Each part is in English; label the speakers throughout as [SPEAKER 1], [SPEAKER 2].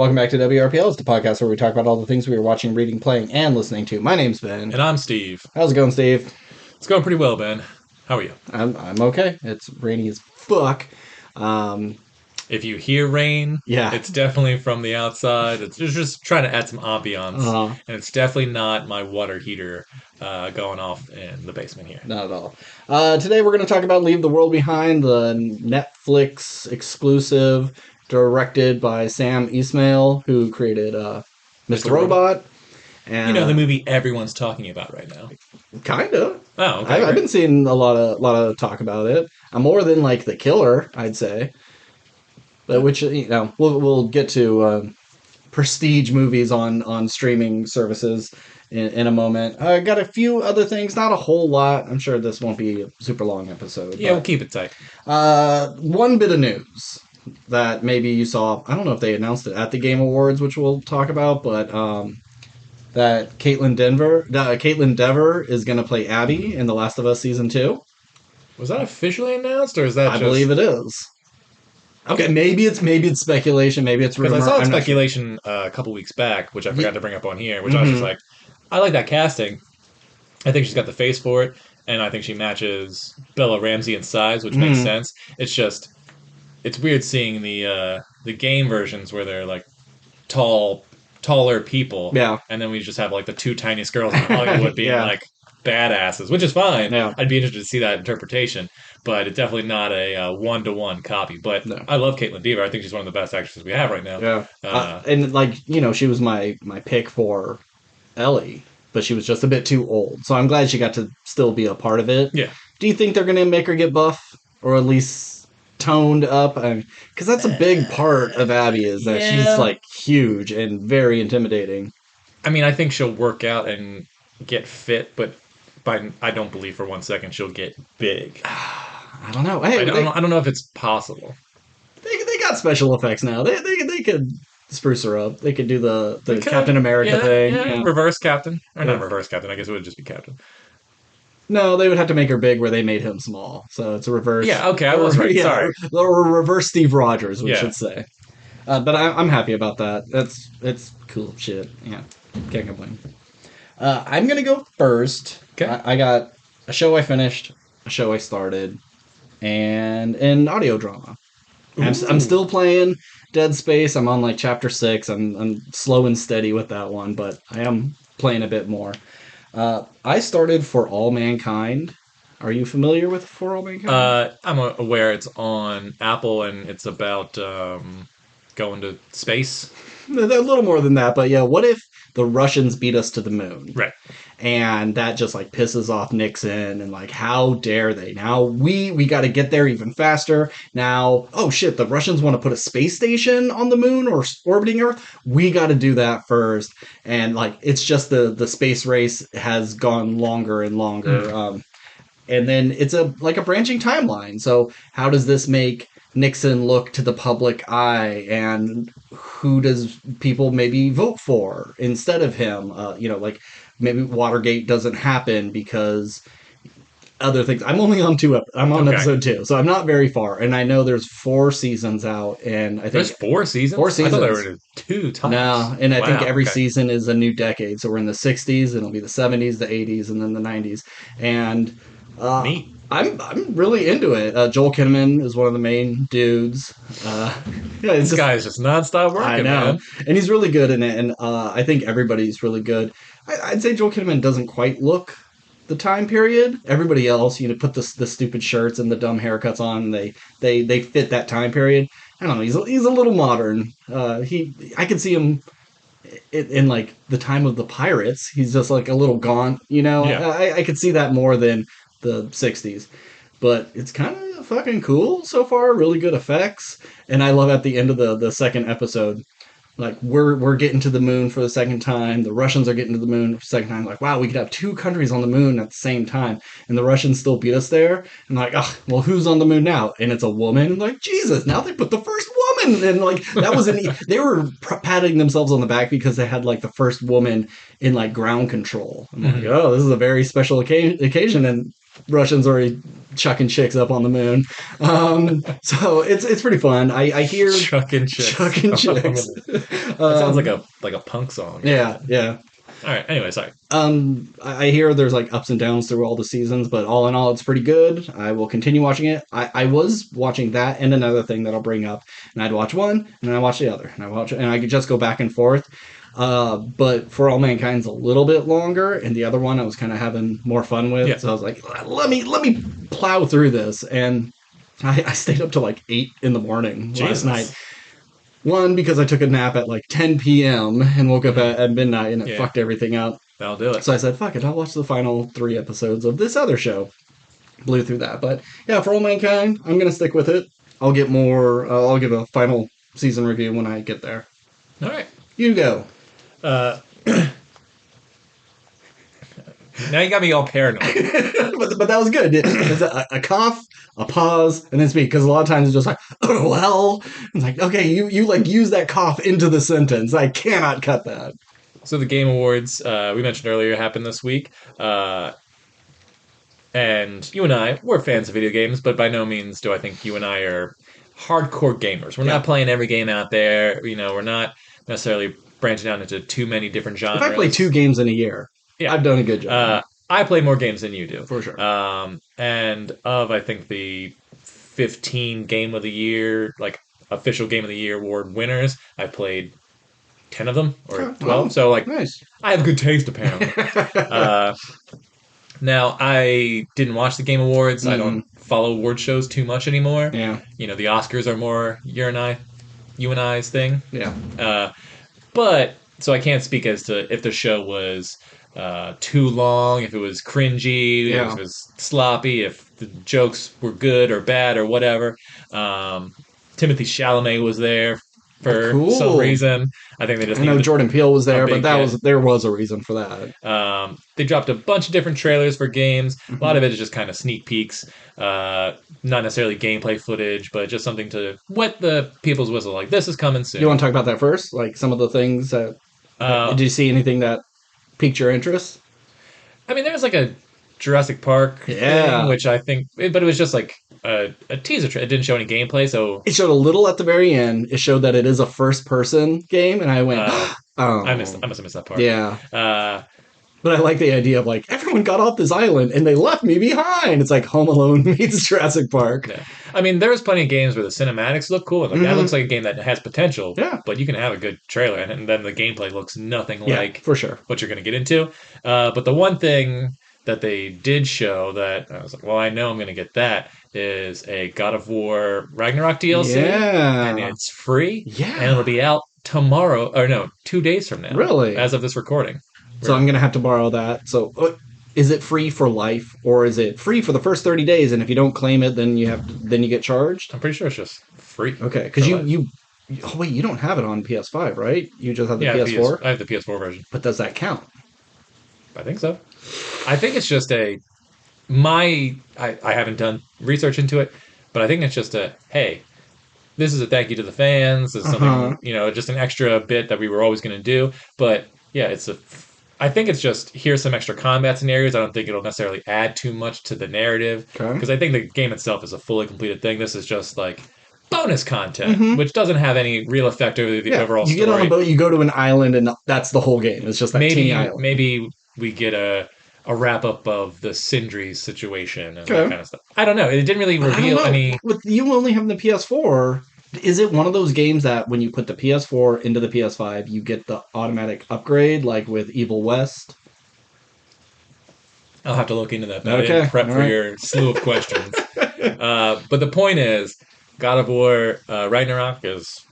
[SPEAKER 1] Welcome back to WRPL. It's the podcast where we talk about all the things we were watching, reading, playing, and listening to. My name's Ben.
[SPEAKER 2] And I'm Steve.
[SPEAKER 1] How's it going, Steve?
[SPEAKER 2] It's going pretty well, Ben. How are you?
[SPEAKER 1] I'm okay. It's rainy as fuck.
[SPEAKER 2] If you hear rain,
[SPEAKER 1] Yeah.
[SPEAKER 2] it's definitely from the outside. It's just trying to add some ambiance. And it's definitely not my water heater going off in the basement here.
[SPEAKER 1] Not at all. Today we're going to talk about Leave the World Behind, the Netflix exclusive, directed by Sam Esmail, who created Mr. Robot. And,
[SPEAKER 2] you know, the movie everyone's talking about right now.
[SPEAKER 1] Kind of.
[SPEAKER 2] Oh, okay.
[SPEAKER 1] I've been seeing a lot of talk about it. More than like The Killer, I'd say. But which, you know, we'll get to prestige movies on streaming services in a moment. I got a few other things, not a whole lot. I'm sure this won't be a super long episode.
[SPEAKER 2] Yeah, we'll keep it tight.
[SPEAKER 1] One bit of news that maybe you saw. I don't know if they announced it at the Game Awards, which we'll talk about, but that Caitlin Dever is going to play Abby in The Last of Us Season 2.
[SPEAKER 2] Was that officially announced, or is that
[SPEAKER 1] I believe it is. Okay, maybe it's speculation, maybe it's rumor.
[SPEAKER 2] Because I saw speculation a couple weeks back, which I forgot to bring up on here, which I was just like, I like that casting. I think she's got the face for it, and I think she matches Bella Ramsey in size, which makes sense. It's just, it's weird seeing the game versions where they're like taller people, and then we just have like the two tiniest girls in Hollywood being like badasses, which is fine. Yeah. I'd be interested to see that interpretation, but it's definitely not a one-to-one copy. But no. I love Caitlin Dever. I think she's one of the best actresses we have right now.
[SPEAKER 1] Yeah, and like, you know, she was my pick for Ellie, but she was just a bit too old. So I'm glad she got to still be a part of it.
[SPEAKER 2] Yeah.
[SPEAKER 1] Do you think they're going to make her get buff, or at least toned up? Because that's a big part of Abby, is that she's like huge and very intimidating.
[SPEAKER 2] I mean, I think she'll work out and get fit, but I don't believe for 1 second she'll get big.
[SPEAKER 1] I don't know. Hey,
[SPEAKER 2] I don't know if it's possible.
[SPEAKER 1] They got special effects now. They could spruce her up. They could do the Captain America thing.
[SPEAKER 2] Yeah. Reverse Captain. Or not reverse Captain. I guess it would just be Captain.
[SPEAKER 1] No, they would have to make her big where they made him small. So it's a reverse.
[SPEAKER 2] Yeah, okay, I was right. Sorry.
[SPEAKER 1] Or reverse Steve Rogers, we should say. But I'm happy about that. It's cool shit. Yeah, can't complain. I'm going to go first.
[SPEAKER 2] Okay.
[SPEAKER 1] I got a show I finished, a show I started, and an audio drama. I'm still playing Dead Space. I'm on like chapter 6. I'm slow and steady with that one, but I am playing a bit more. I started For All Mankind. Are you familiar with For All Mankind?
[SPEAKER 2] I'm aware it's on Apple, and it's about going to space.
[SPEAKER 1] A little more than that, but yeah, what if the Russians beat us to the moon?
[SPEAKER 2] Right.
[SPEAKER 1] And that just like pisses off Nixon, and like, how dare they? Now we got to get there even faster. Now, oh shit, the Russians want to put a space station on the moon or orbiting Earth. We got to do that first. And like, it's just the space race has gone longer and longer. And then it's a branching timeline. So how does this make Nixon look to the public eye, and who does people maybe vote for instead of him? Like maybe Watergate doesn't happen because other things. I'm only on episode 2, so I'm not very far. And I know there's 4 seasons out, and I think
[SPEAKER 2] there's 4 seasons.
[SPEAKER 1] 4 seasons.
[SPEAKER 2] I thought there were 2 times.
[SPEAKER 1] No, and I think every season is a new decade. So we're in the 60s, and it'll be the 70s, the 80s, and then the 90s. And
[SPEAKER 2] neat.
[SPEAKER 1] I'm really into it. Joel Kinnaman is one of the main dudes.
[SPEAKER 2] This guy is just nonstop working. I know,
[SPEAKER 1] man. And he's really good in it. And I think everybody's really good. I'd say Joel Kinnaman doesn't quite look the time period. Everybody else, put the stupid shirts and the dumb haircuts on. And they fit that time period. I don't know. He's a little modern. I could see him in like the time of the pirates. He's just like a little gaunt. Yeah. I could see that more than the 60s, but it's kind of fucking cool so far. Really good effects, and I love at the end of the second episode, like we're getting to the moon for the second time. The Russians are getting to the moon for the second time. Like, wow, we could have 2 countries on the moon at the same time, and the Russians still beat us there. And like, oh, well, who's on the moon now? And it's a woman. Like, Jesus, now they put the first woman, and like that was they were patting themselves on the back because they had like the first woman in like ground control. I'm like, oh, this is a very special occasion, and Russians already chucking chicks up on the moon. So it's pretty fun. I hear
[SPEAKER 2] Chucking chicks.
[SPEAKER 1] chucking chicks.
[SPEAKER 2] That sounds like a punk song.
[SPEAKER 1] Yeah, yeah.
[SPEAKER 2] All right. Anyway, sorry.
[SPEAKER 1] I hear there's like ups and downs through all the seasons, but all in all, it's pretty good. I will continue watching it. I was watching that and another thing that I'll bring up, and I'd watch one, and then I watch the other, and I could just go back and forth. But For All Mankind's a little bit longer, and the other one I was kind of having more fun with.
[SPEAKER 2] Yeah.
[SPEAKER 1] So I was like, let me plow through this, and I stayed up till like 8 in the morning last night. One, because I took a nap at like 10 p.m. and woke up at midnight and it fucked everything up.
[SPEAKER 2] That'll do it.
[SPEAKER 1] So I said, fuck it, I'll watch the final 3 episodes of this other show. Blew through that. But yeah, For All Mankind, I'm going to stick with it. I'll get more, I'll give a final season review when I get there.
[SPEAKER 2] All right.
[SPEAKER 1] You go.
[SPEAKER 2] Now you got me all paranoid.
[SPEAKER 1] but that was good. It's a cough, a pause, and then speak. Because a lot of times it's just like, oh, well. It's like, okay, you like use that cough into the sentence. I cannot cut that.
[SPEAKER 2] So the Game Awards, we mentioned earlier, happened this week. And you and I, we're fans of video games, but by no means do I think you and I are hardcore gamers. We're not playing every game out there. You know, we're not necessarily branching out into too many different genres.
[SPEAKER 1] If I play 2 games in a year, I've done a good job.
[SPEAKER 2] I play more games than you do.
[SPEAKER 1] For sure.
[SPEAKER 2] And of, I think, the 15 Game of the Year, like official Game of the Year award winners, I played 10 of them or 12.
[SPEAKER 1] Wow.
[SPEAKER 2] So, like,
[SPEAKER 1] nice.
[SPEAKER 2] I have good taste, apparently. Now, I didn't watch the Game Awards. I don't follow award shows too much anymore.
[SPEAKER 1] Yeah.
[SPEAKER 2] You know, the Oscars are more you and I's thing.
[SPEAKER 1] Yeah.
[SPEAKER 2] But, so I can't speak as to if the show was too long, if it was cringy, if it was sloppy, if the jokes were good or bad or whatever. Timothy Chalamet was there for some reason. I think they just.
[SPEAKER 1] I know Jordan Peele was there, but there was a reason for that.
[SPEAKER 2] They dropped a bunch of different trailers for games. A lot of it is just kind of sneak peeks, not necessarily gameplay footage, but just something to wet the people's whistle. Like, this is coming soon.
[SPEAKER 1] You want to talk about that first? Like some of the things that. Did you see anything that piqued your interest?
[SPEAKER 2] I mean, there was like a Jurassic Park thing, which I think, but it was just like a teaser. It didn't show any gameplay, so
[SPEAKER 1] it showed a little at the very end. It showed that it is a first-person game, and I went, "Oh,
[SPEAKER 2] I must have missed that part."
[SPEAKER 1] Yeah, but I like the idea of like everyone got off this island and they left me behind. It's like Home Alone meets Jurassic Park.
[SPEAKER 2] Yeah. I mean, there's plenty of games where the cinematics look cool. Like that looks like a game that has potential.
[SPEAKER 1] Yeah,
[SPEAKER 2] but you can have a good trailer, and then the gameplay looks nothing like
[SPEAKER 1] for sure
[SPEAKER 2] what you're going to get into. But the one thing that they did show that I was like, well, I know I'm going to get that is a God of War Ragnarok DLC.
[SPEAKER 1] Yeah,
[SPEAKER 2] and it's free.
[SPEAKER 1] Yeah,
[SPEAKER 2] and it'll be out tomorrow, or no, 2 days from now.
[SPEAKER 1] Really,
[SPEAKER 2] as of this recording.
[SPEAKER 1] So I'm going to have to borrow that. So is it free for life, or is it free for the first 30 days? And if you don't claim it, then you get charged?
[SPEAKER 2] I'm pretty sure it's just free.
[SPEAKER 1] Okay, because you oh wait, you don't have it on PS5, right? You just have the PS4?
[SPEAKER 2] I have the PS4 version.
[SPEAKER 1] But does that count?
[SPEAKER 2] I think so. I think it's just I haven't done research into it, but I think it's just hey, this is a thank you to the fans. This is something, just an extra bit that we were always going to do. But yeah, I think it's just, here's some extra combat scenarios. I don't think it'll necessarily add too much to the narrative. Because I think the game itself is a fully completed thing. This is just like bonus content, which doesn't have any real effect over the overall story.
[SPEAKER 1] You get on a boat, you go to an island, and that's the whole game. It's just that teeny island.
[SPEAKER 2] Maybe we get a wrap-up of the Sindri situation and that kind of stuff. I don't know. It didn't really reveal any...
[SPEAKER 1] With you only having the PS4... Is it one of those games that when you put the PS4 into the PS5, you get the automatic upgrade, like with Evil West?
[SPEAKER 2] I'll have to look into that. I didn't prep for your slew of questions. But the point is, God of War Ragnarok is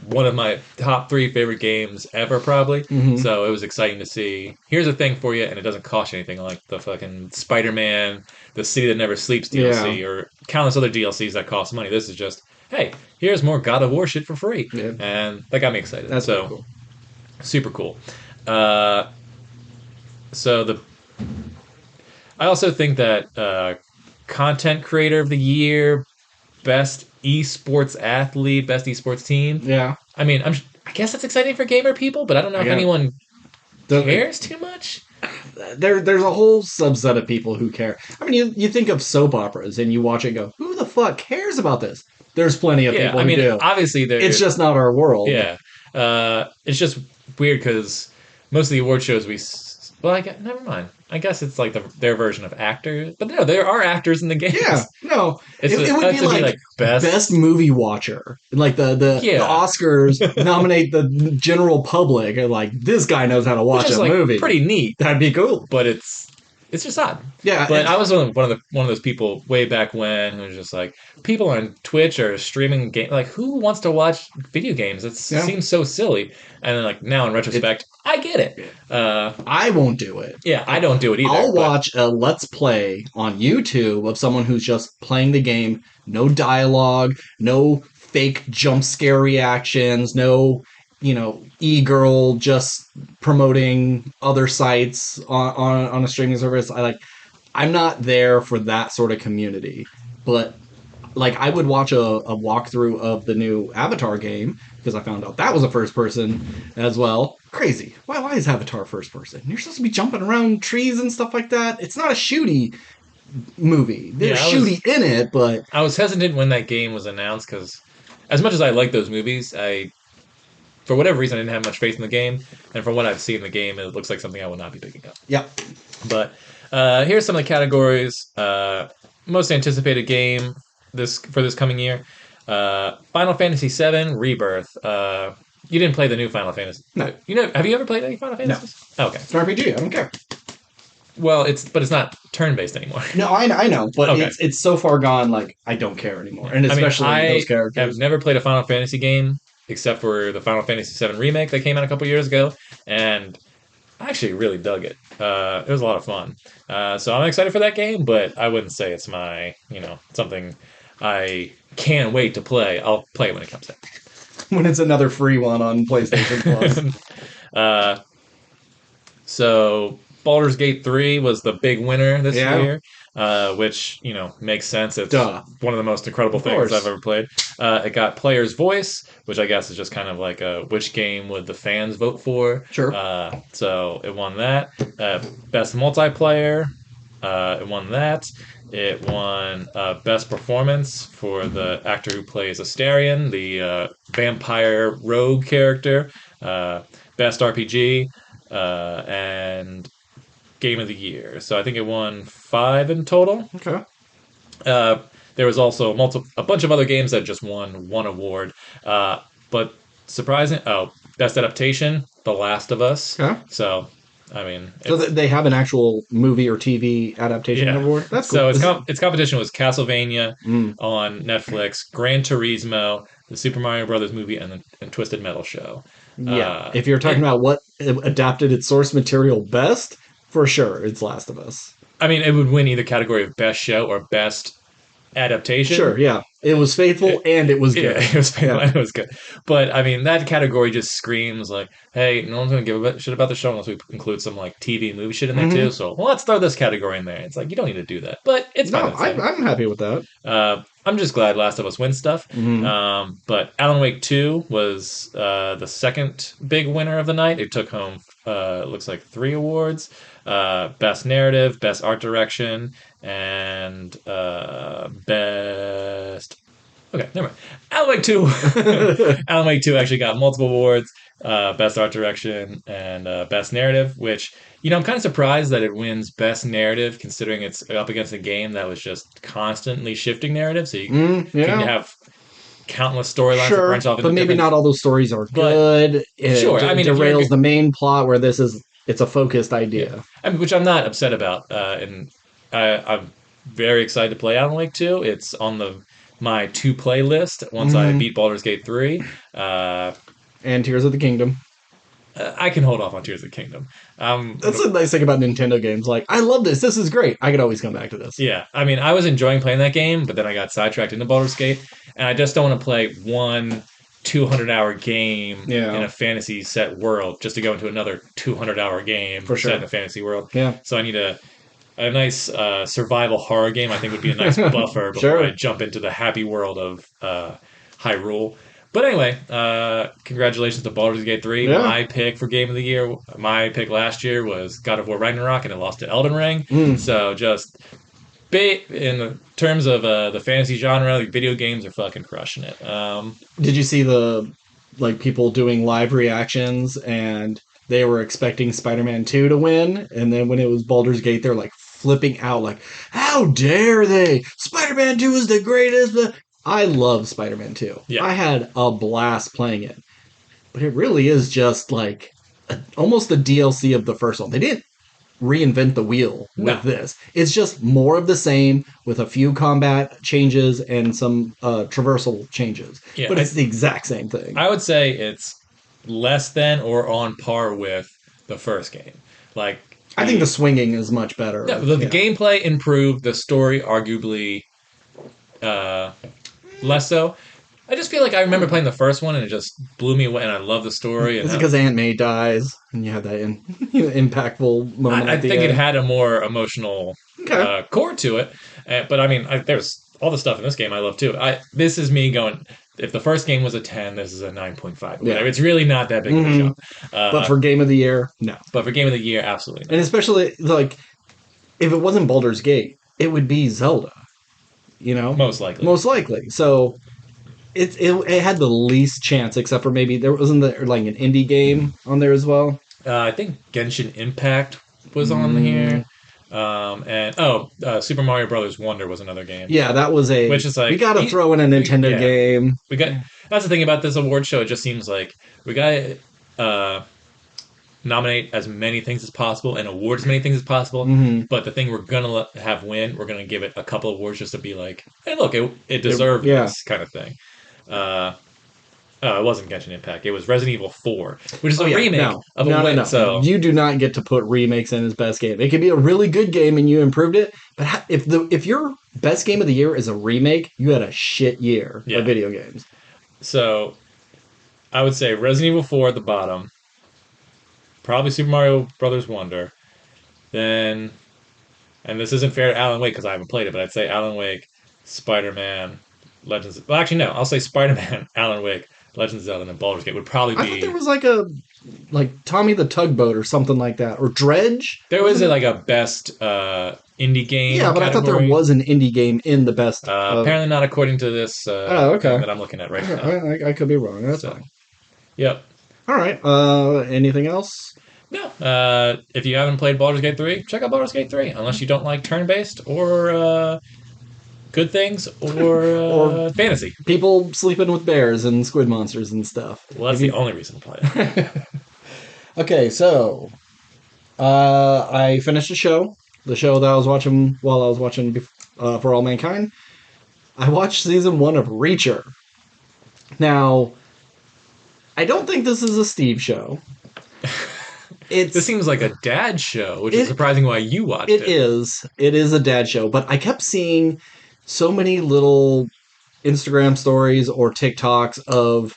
[SPEAKER 2] one of my top 3 favorite games ever, probably. So it was exciting to see. Here's a thing for you, and it doesn't cost you anything, like the fucking Spider-Man, the City That Never Sleeps DLC, or countless other DLCs that cost money. This is just... hey, here's more God of War shit for free. Yeah. And that got me excited.
[SPEAKER 1] That's so cool.
[SPEAKER 2] Super cool. I also think that Content Creator of the Year, Best Esports Athlete, Best Esports Team.
[SPEAKER 1] Yeah.
[SPEAKER 2] I mean, I guess that's exciting for gamer people, but I don't know if anyone cares too much.
[SPEAKER 1] there's a whole subset of people who care. I mean, you think of soap operas and you watch it and go, who the fuck cares about this? There's plenty of
[SPEAKER 2] Yeah,
[SPEAKER 1] people
[SPEAKER 2] I
[SPEAKER 1] who
[SPEAKER 2] mean,
[SPEAKER 1] do.
[SPEAKER 2] obviously,
[SPEAKER 1] It's just not our world.
[SPEAKER 2] yeah. It's just weird because most of the award shows well, never mind. I guess it's like their version of actors, but no, there are actors in the
[SPEAKER 1] Yeah,
[SPEAKER 2] games.
[SPEAKER 1] no,
[SPEAKER 2] It's
[SPEAKER 1] it would be
[SPEAKER 2] to be
[SPEAKER 1] like
[SPEAKER 2] like best.
[SPEAKER 1] best movie watcher. Like the
[SPEAKER 2] Yeah,
[SPEAKER 1] Oscars nominate the general public, and like this guy knows how to
[SPEAKER 2] which
[SPEAKER 1] watch
[SPEAKER 2] is
[SPEAKER 1] a
[SPEAKER 2] like
[SPEAKER 1] movie.
[SPEAKER 2] pretty neat,
[SPEAKER 1] That'd be cool.
[SPEAKER 2] but it's just odd.
[SPEAKER 1] Yeah,
[SPEAKER 2] But I was one of those people way back when who was just like people on Twitch or streaming game like who wants to watch video games? It
[SPEAKER 1] yeah.
[SPEAKER 2] seems so silly. And then like now in retrospect, I get it.
[SPEAKER 1] I won't do it.
[SPEAKER 2] Yeah, I don't do it either.
[SPEAKER 1] I'll
[SPEAKER 2] but
[SPEAKER 1] watch a let's play on YouTube of someone who's just playing the game, no dialogue, no fake jump scare reactions, no, e-girl just promoting other sites on a streaming service. I'm not there for that sort of community. But like I would watch a walkthrough of the new Avatar game because I found out that was a first person as well. Crazy. Why is Avatar first person? You're supposed to be jumping around trees and stuff like that. It's not a shooty movie. There's shooty in it, but
[SPEAKER 2] I was hesitant when that game was announced because as much as I like those movies, for whatever reason I didn't have much faith in the game, and from what I've seen in the game, it looks like something I will not be picking up.
[SPEAKER 1] yeah.
[SPEAKER 2] But here's some of the categories. Most anticipated game for this coming year. Final Fantasy VII Rebirth. You didn't play the new Final Fantasy.
[SPEAKER 1] No.
[SPEAKER 2] Have you ever played any Final Fantasy?
[SPEAKER 1] No.
[SPEAKER 2] Okay.
[SPEAKER 1] It's an RPG. I don't care.
[SPEAKER 2] Well, it's not turn-based anymore.
[SPEAKER 1] No, I know, but
[SPEAKER 2] Okay.
[SPEAKER 1] it's so far gone. Like I don't care anymore, and especially those characters.
[SPEAKER 2] I have never played a Final Fantasy game except for the Final Fantasy VII remake that came out a couple years ago, and I actually really dug it. It was a lot of fun. So I'm excited for that game, but I wouldn't say it's my, something I can't wait to play. I'll play it when it comes out.
[SPEAKER 1] When it's another free one on PlayStation Plus.
[SPEAKER 2] So Baldur's Gate 3 was the big winner this
[SPEAKER 1] Yeah.
[SPEAKER 2] year, which, makes sense. It's
[SPEAKER 1] Duh.
[SPEAKER 2] one of the most incredible things I've ever played. It got Player's Voice, which I guess is just kind of like which game would the fans vote for.
[SPEAKER 1] Sure.
[SPEAKER 2] So it won that. Best Multiplayer, it won that. It won Best Performance for the actor who plays Astarion, the vampire rogue character. Best RPG, and Game of the Year. So I think it won 5 in total.
[SPEAKER 1] Okay.
[SPEAKER 2] There was also a bunch of other games that just won 1 award. But surprising, Best Adaptation, The Last of Us.
[SPEAKER 1] Okay.
[SPEAKER 2] So, I mean...
[SPEAKER 1] So they have an actual movie or TV adaptation award? That's cool.
[SPEAKER 2] So its competition was Castlevania on Netflix, Gran Turismo, the Super Mario Brothers movie, and Twisted Metal show.
[SPEAKER 1] Yeah. If you're talking about what adapted its source material best, for sure, it's Last of Us.
[SPEAKER 2] I mean, it would win either category of Best Show or Best Adaptation.
[SPEAKER 1] Sure, yeah. It was faithful and it was good.
[SPEAKER 2] Yeah, it was faithful and it was good. But, I mean, that category just screams like, hey, no one's going to give a shit about the show unless we include some, like, TV and movie shit in there, too. So, let's throw this category in there. It's like, you don't need to do that. But it's fine.
[SPEAKER 1] I'm happy with that.
[SPEAKER 2] I'm just glad Last of Us wins stuff. But Alan Wake 2 was the second big winner of the night. It took home, looks like 3 awards. Best Narrative, Best Art Direction, and Best... Okay, never mind. Alan Wake 2! Alan Wake 2 actually got multiple awards. Best Art Direction and Best Narrative, which, I'm kind of surprised that it wins Best Narrative considering it's up against a game that was just constantly shifting narrative. So you can have countless storylines that branch off.
[SPEAKER 1] But maybe not all those stories are good.
[SPEAKER 2] Sure, I mean,
[SPEAKER 1] derails the main plot where it's a focused idea.
[SPEAKER 2] Yeah. I mean, which I'm not upset about. And I'm very excited to play Alan Wake 2. It's on my to-play list once I beat Baldur's Gate 3.
[SPEAKER 1] And Tears of the Kingdom.
[SPEAKER 2] I can hold off on Tears of the Kingdom.
[SPEAKER 1] That's the nice thing about Nintendo games. Like, I love this. This is great. I could always come back to this.
[SPEAKER 2] Yeah. I mean, I was enjoying playing that game, but then I got sidetracked into Baldur's Gate, and I just don't want to play one 200-hour game in a fantasy set world just to go into another 200-hour game set in a fantasy world.
[SPEAKER 1] Yeah.
[SPEAKER 2] So I need a nice survival horror game. I think would be a nice buffer before I jump into the happy world of Hyrule. But anyway, congratulations to Baldur's Gate 3.
[SPEAKER 1] Yeah.
[SPEAKER 2] My pick for Game of the Year, my pick last year was God of War Ragnarok, and it lost to Elden Ring.
[SPEAKER 1] Mm.
[SPEAKER 2] So just in the terms of the fantasy genre, like video games are fucking crushing it.
[SPEAKER 1] Did you see the like people doing live reactions and they were expecting Spider-Man 2 to win, and then when it was Baldur's Gate, they're like flipping out, like, how dare they? Spider-Man 2 is the greatest. I love Spider-Man 2.
[SPEAKER 2] Yeah.
[SPEAKER 1] I had a blast playing it. But it really is just like almost the DLC of the first one. They didn't reinvent the wheel with
[SPEAKER 2] No.
[SPEAKER 1] this. It's just more of the same with a few combat changes and some traversal changes.
[SPEAKER 2] Yeah,
[SPEAKER 1] But it's the exact same thing.
[SPEAKER 2] I would say it's less than or on par with the first game. Like,
[SPEAKER 1] I think the swinging is much better.
[SPEAKER 2] no, the gameplay improved, the story arguably less so. I just feel like I remember playing the first one and it just blew me away, and I love the story. And
[SPEAKER 1] Is it because Aunt May dies and you have that impactful moment?
[SPEAKER 2] I think it had a more emotional
[SPEAKER 1] Okay.
[SPEAKER 2] core to it. But I mean, there's all the stuff in this game I love too. This is me going. If the first game was a 10, this is a 9.5.
[SPEAKER 1] Yeah.
[SPEAKER 2] It's really not that big of a jump.
[SPEAKER 1] But for Game of the Year, no.
[SPEAKER 2] But for Game of the Year, absolutely not.
[SPEAKER 1] And especially, like, if it wasn't Baldur's Gate, it would be Zelda. You know?
[SPEAKER 2] Most likely.
[SPEAKER 1] Most likely. So it had the least chance, except for maybe there wasn't like an indie game on there as well.
[SPEAKER 2] I think Genshin Impact was on here. Super Mario Brothers Wonder was another game.
[SPEAKER 1] Yeah, that was
[SPEAKER 2] which is like
[SPEAKER 1] we got to throw in a Nintendo game.
[SPEAKER 2] That's the thing about this award show. It just seems like we got to nominate as many things as possible and award as many things as possible.
[SPEAKER 1] Mm-hmm.
[SPEAKER 2] But the thing we're gonna have win, we're gonna give it a couple of awards just to be like, hey, look, it deserved this kind of thing. It wasn't Genshin Impact. It was Resident Evil 4, which is a remake of a win.
[SPEAKER 1] No.
[SPEAKER 2] So
[SPEAKER 1] you do not get to put remakes in as best game. It could be a really good game and you improved it, but if your best game of the year is a remake, you had a shit year of video games.
[SPEAKER 2] So I would say Resident Evil 4 at the bottom, probably Super Mario Brothers Wonder, then, and this isn't fair to Alan Wake because I haven't played it, but I'd say Alan Wake, Spider-Man, Legends. Well, actually, no. I'll say Spider-Man, Alan Wake, Legends of Zelda, and Baldur's Gate would probably be.
[SPEAKER 1] I thought there was like Tommy the Tugboat or something like that, or Dredge.
[SPEAKER 2] There was a best indie game.
[SPEAKER 1] Yeah, but category. I thought there was an indie game in the best.
[SPEAKER 2] Apparently not according to this.
[SPEAKER 1] Okay.
[SPEAKER 2] That I'm looking at right now.
[SPEAKER 1] I could be wrong. That's fine.
[SPEAKER 2] Yep.
[SPEAKER 1] All right. Anything else?
[SPEAKER 2] No. If you haven't played Baldur's Gate 3, check out Baldur's Gate 3. Unless you don't like turn-based or good things or fantasy.
[SPEAKER 1] People sleeping with bears and squid monsters and stuff.
[SPEAKER 2] Well, that's the only reason to play it.
[SPEAKER 1] Okay, so I finished the show that I was watching while I was watching For All Mankind. I watched season 1 of Reacher. Now, I don't think this is a Steve show.
[SPEAKER 2] This seems like a dad show, which is surprising why you watched it.
[SPEAKER 1] It is a dad show, but I kept seeing so many little Instagram stories or TikToks of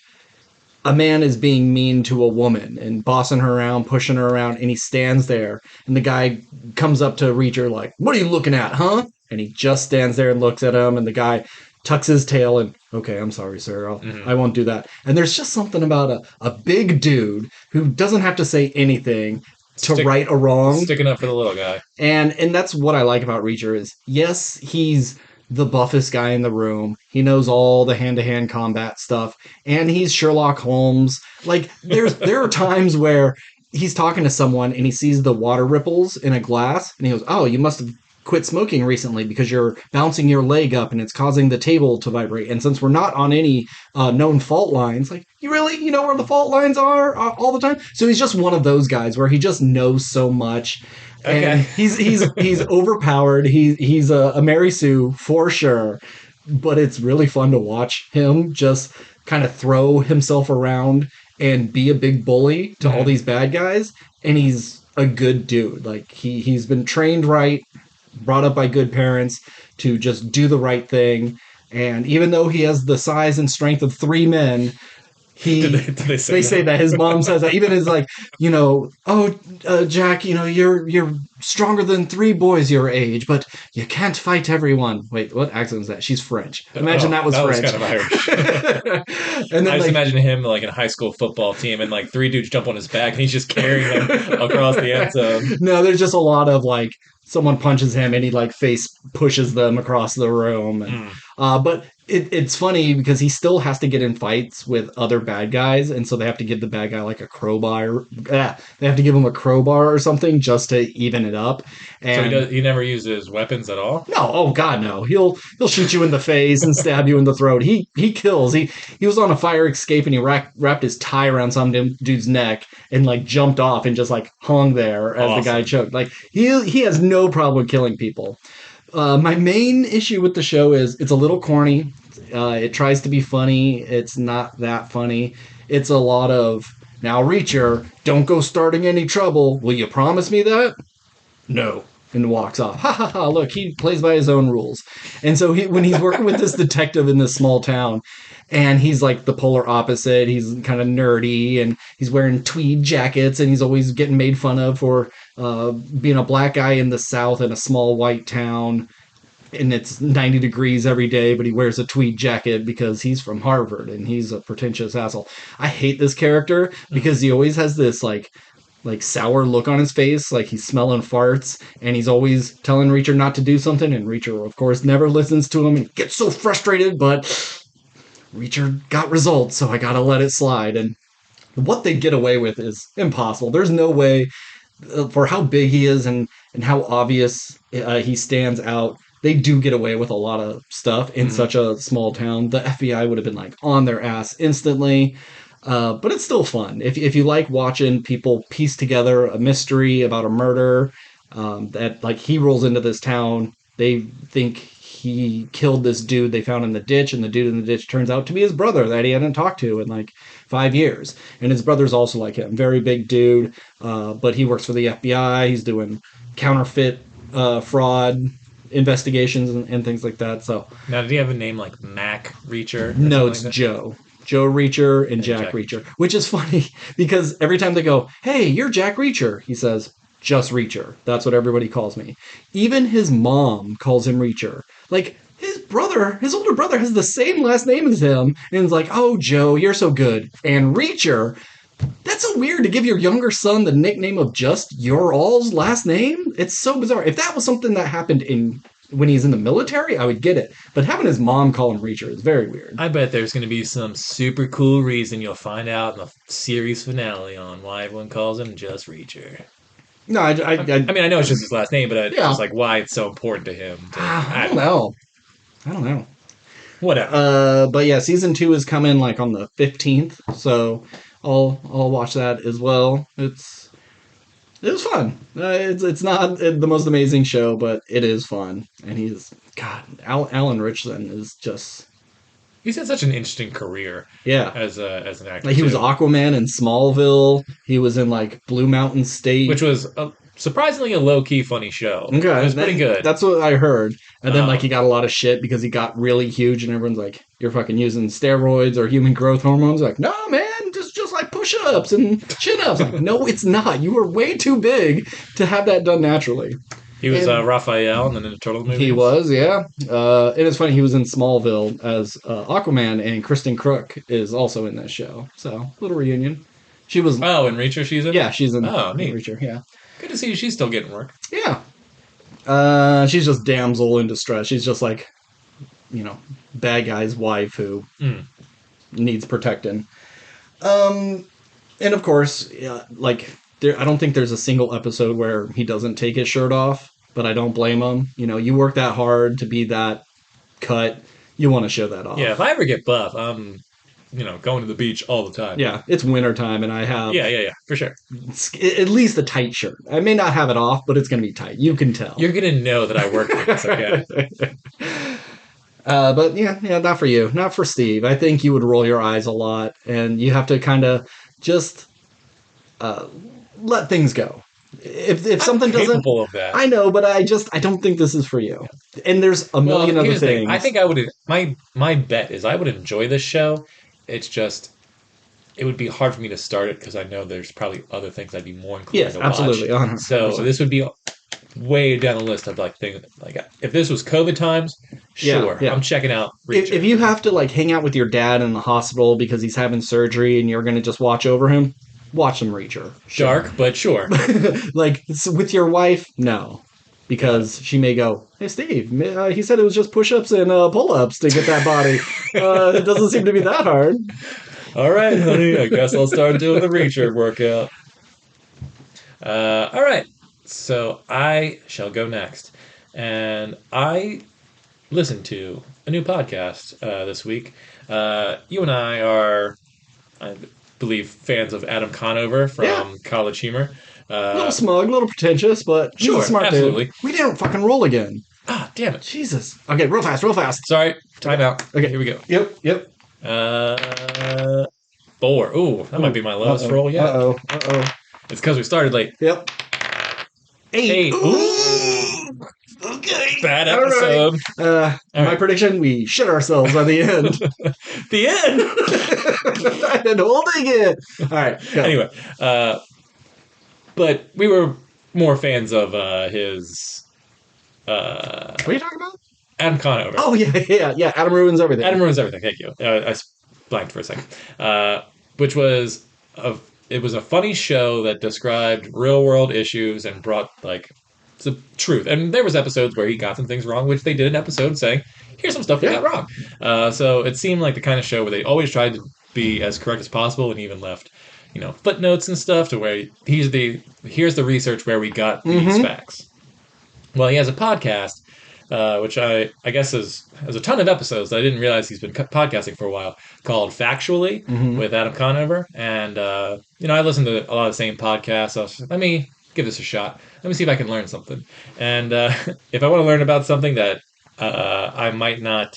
[SPEAKER 1] a man is being mean to a woman and bossing her around, pushing her around, and he stands there, and the guy comes up to Reacher like, "What are you looking at, huh?" And he just stands there and looks at him, and the guy tucks his tail and, "Okay, I'm sorry, sir. I won't do that." And there's just something about a big dude who doesn't have to say anything to right a wrong.
[SPEAKER 2] Sticking up for the little guy.
[SPEAKER 1] And that's what I like about Reacher is, yes, he's the buffest guy in the room. He knows all the hand-to-hand combat stuff. And he's Sherlock Holmes. Like, there are times where he's talking to someone and he sees the water ripples in a glass. And he goes, "Oh, you must have quit smoking recently because you're bouncing your leg up and it's causing the table to vibrate. And since we're not on any known fault lines, like, you know where the fault lines are all the time?" So he's just one of those guys where he just knows so much.
[SPEAKER 2] Okay.
[SPEAKER 1] And he's overpowered. He's a Mary Sue for sure, but it's really fun to watch him just kind of throw himself around and be a big bully to all these bad guys. And he's a good dude. Like he's been trained right, brought up by good parents to just do the right thing. And even though he has the size and strength of 3 men,
[SPEAKER 2] Did they
[SPEAKER 1] they say that his mom says that, even as like, Jack, you're stronger than 3 boys your age, but you can't fight everyone. Wait, what accent is that? She's French. Imagine that was French.
[SPEAKER 2] That was kind of Irish.
[SPEAKER 1] And then
[SPEAKER 2] I just imagine him like in a high school football team, and like 3 dudes jump on his back, and he's just carrying him across the end zone.
[SPEAKER 1] No, there's just a lot of like someone punches him and he like face pushes them across the room. And, but it's funny because he still has to get in fights with other bad guys, and so they have to give the bad guy like a crowbar. They have to give him a crowbar or something just to even it up. And
[SPEAKER 2] so he never uses weapons at all?
[SPEAKER 1] No, oh god, no. He'll shoot you in the face and stab you in the throat. He kills. He was on a fire escape and he wrapped his tie around some dude's neck and like jumped off and just like hung there as the guy choked. Like he has no problem killing people. My main issue with the show is it's a little corny. It tries to be funny. It's not that funny. It's a lot of, now Reacher, don't go starting any trouble. Will you promise me that? No. And walks off. Ha ha ha, look, he plays by his own rules. And so when he's working with this detective in this small town, and he's like the polar opposite, he's kind of nerdy, and he's wearing tweed jackets, and he's always getting made fun of for being a black guy in the South in a small white town, and it's 90 degrees every day, but he wears a tweed jacket because he's from Harvard, and he's a pretentious asshole. I hate this character because he always has this like sour look on his face, like he's smelling farts, and he's always telling Reacher not to do something, and Reacher, of course, never listens to him and gets so frustrated, but Reacher got results, so I gotta let it slide. And what they get away with is impossible. There's no way, for how big he is and how obvious he stands out, they do get away with a lot of stuff in such a small town. The FBI would have been like on their ass instantly. But it's still fun. If you like watching people piece together a mystery about a murder, that like he rolls into this town, they think he killed this dude they found in the ditch, and the dude in the ditch turns out to be his brother that he hadn't talked to in like 5 years. And his brother's also like him, very big dude, but he works for the FBI. He's doing counterfeit fraud investigations and things like that. So
[SPEAKER 2] now, did he have a name like Mac Reacher?
[SPEAKER 1] No, it's like Joe. Joe Reacher and Jack Reacher, which is funny because every time they go, hey, you're Jack Reacher, he says, just Reacher. That's what everybody calls me. Even his mom calls him Reacher. Like, his older brother has the same last name as him, and is like, oh, Joe, you're so good. And Reacher, that's so weird to give your younger son the nickname of just your all's last name. It's so bizarre. If that was something that happened when he's in the military, I would get it. But having his mom call him Reacher is very weird.
[SPEAKER 2] I bet there's going to be some super cool reason you'll find out in the series finale on why everyone calls him just Reacher.
[SPEAKER 1] No, I
[SPEAKER 2] mean, I know it's just his last name, but it's just like why it's so important to him.
[SPEAKER 1] I don't know.
[SPEAKER 2] Whatever.
[SPEAKER 1] But yeah, season 2 is coming like on the 15th, so I'll watch that as well. It was fun. It's not the most amazing show, but it is fun. And Alan Richardson is just...
[SPEAKER 2] He's had such an interesting career.
[SPEAKER 1] Yeah.
[SPEAKER 2] As an actor.
[SPEAKER 1] Like he was Aquaman in Smallville. He was in like Blue Mountain State,
[SPEAKER 2] which was surprisingly a low key funny show. Okay, it was pretty good.
[SPEAKER 1] That's what I heard. And then like he got a lot of shit because he got really huge, and everyone's like, "You're fucking using steroids or human growth hormones." Like, no, man, just like push-ups and chin-ups. Like, no, it's not. You were way too big to have that done naturally.
[SPEAKER 2] He was Raphael in the Ninja Turtle movie.
[SPEAKER 1] He was, yeah. And it's funny, he was in Smallville as Aquaman, and Kristen Crook is also in this show. So, little reunion. She was...
[SPEAKER 2] Oh, in Reacher she's in?
[SPEAKER 1] Yeah, she's in
[SPEAKER 2] neat.
[SPEAKER 1] Reacher, yeah.
[SPEAKER 2] Good to see she's still getting work.
[SPEAKER 1] Yeah. She's just damsel in distress. She's just like, bad guy's wife who needs protecting. And of course, I don't think there's a single episode where he doesn't take his shirt off, but I don't blame him. You work that hard to be that cut. You want to show that off.
[SPEAKER 2] Yeah, if I ever get buff, I'm, going to the beach all the time.
[SPEAKER 1] Yeah, it's wintertime, and I have...
[SPEAKER 2] Yeah, for sure.
[SPEAKER 1] At least a tight shirt. I may not have it off, but it's going to be tight. You can tell.
[SPEAKER 2] You're going to know that I work for this, okay?
[SPEAKER 1] But yeah, not for you. Not for Steve. I think you would roll your eyes a lot, and you have to kind of just... let things go. If something doesn't,
[SPEAKER 2] capable of that.
[SPEAKER 1] I know, but I don't think this is for you. And there's a million other things.
[SPEAKER 2] I think I would. My bet is I would enjoy this show. It's just it would be hard for me to start it because I know there's probably other things I'd be more inclined
[SPEAKER 1] Yes,
[SPEAKER 2] to
[SPEAKER 1] absolutely.
[SPEAKER 2] watch.
[SPEAKER 1] 100%.
[SPEAKER 2] So this would be way down the list of like things. Like if this was COVID times,
[SPEAKER 1] Yeah,
[SPEAKER 2] sure, I'm
[SPEAKER 1] yeah.
[SPEAKER 2] checking out
[SPEAKER 1] If
[SPEAKER 2] Reacher.
[SPEAKER 1] you have to like hang out with your dad in the hospital because he's having surgery and you're going to just watch over him, watch some Reacher. Sure.
[SPEAKER 2] Dark, but sure.
[SPEAKER 1] Like with your wife, no. Because she may go, hey, Steve, he said it was just push ups and pull ups to get that body. It doesn't seem to be that hard.
[SPEAKER 2] All right, honey, I guess I'll start doing the Reacher workout. All right, so I shall go next. And I listened to a new podcast this week. You and I are, I believe, fans of Adam Conover from
[SPEAKER 1] Yeah.
[SPEAKER 2] College Humor.
[SPEAKER 1] A little smug, a little pretentious, but he's a
[SPEAKER 2] Sure,
[SPEAKER 1] smart
[SPEAKER 2] absolutely.
[SPEAKER 1] dude. We didn't fucking roll again.
[SPEAKER 2] Ah, damn it.
[SPEAKER 1] Jesus. Okay, real fast, real fast.
[SPEAKER 2] Sorry, time out.
[SPEAKER 1] Okay.
[SPEAKER 2] Here we go.
[SPEAKER 1] Yep.
[SPEAKER 2] 4. Ooh, that might be my lowest roll yet.
[SPEAKER 1] Uh-oh.
[SPEAKER 2] It's because we started late.
[SPEAKER 1] Yep. 8.
[SPEAKER 2] Ooh.
[SPEAKER 1] Okay.
[SPEAKER 2] Bad episode.
[SPEAKER 1] Right. My prediction, we shit ourselves by the end.
[SPEAKER 2] The end!
[SPEAKER 1] And holding it. All right. Go.
[SPEAKER 2] Anyway, but we were more fans of his...
[SPEAKER 1] What are you talking about?
[SPEAKER 2] Adam Conover.
[SPEAKER 1] Oh, yeah. Adam ruins everything.
[SPEAKER 2] Adam ruins everything. Thank you. I blanked for a second. Which was it was a funny show that described real world issues and brought like the truth. And there was episodes where he got some things wrong, which they did an episode saying, "Here's some stuff we got wrong." So it seemed like the kind of show where they always tried to be as correct as possible, and even left, footnotes and stuff to where here's the research where we got these facts. Well, he has a podcast. Which I guess has a ton of episodes that I didn't realize he's been podcasting for a while, called Factually with Adam Conover. And, I listen to a lot of the same podcasts. So I was like, let me give this a shot. Let me see if I can learn something. And if I want to learn about something that I might not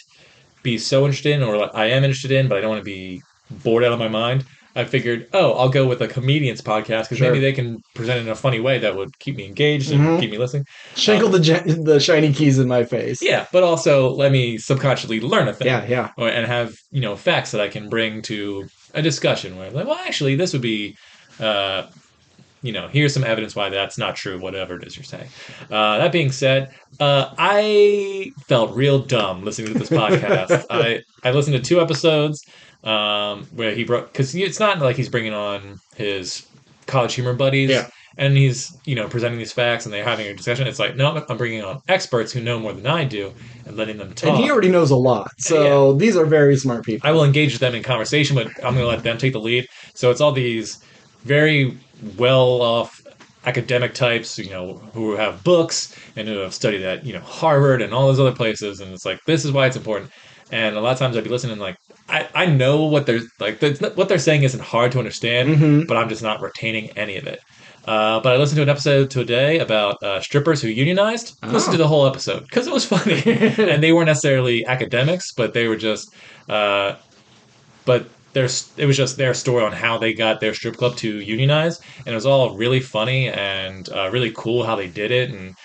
[SPEAKER 2] be so interested in, or I am interested in, but I don't want to be bored out of my mind, I figured, I'll go with a comedian's podcast because maybe they can present it in a funny way that would keep me engaged and keep me listening.
[SPEAKER 1] Shankle the shiny keys in my face.
[SPEAKER 2] Yeah, but also let me subconsciously learn a thing.
[SPEAKER 1] Yeah.
[SPEAKER 2] And have, facts that I can bring to a discussion where, like, well, actually, this would be, here's some evidence why that's not true, whatever it is you're saying. That being said, I felt real dumb listening to this podcast. I listened to 2 episodes where he brought, because it's not like he's bringing on his College Humor buddies.
[SPEAKER 1] Yeah.
[SPEAKER 2] And he's, presenting these facts and they're having a discussion. It's like, no, I'm bringing on experts who know more than I do and letting them talk.
[SPEAKER 1] And he already knows a lot. So these are very smart people.
[SPEAKER 2] I will engage them in conversation, but I'm going to let them take the lead. So it's all these very well-off academic types, who have books and who have studied at, Harvard and all those other places. And it's like, this is why it's important. And a lot of times I'd be listening like, I know what they're like. What they're saying isn't hard to understand, but I'm just not retaining any of it. But I listened to an episode today about strippers who unionized. Listen to the whole episode because it was funny, and they weren't necessarily academics, but they were just. But it was just their story on how they got their strip club to unionize, and it was all really funny and really cool how they did it, and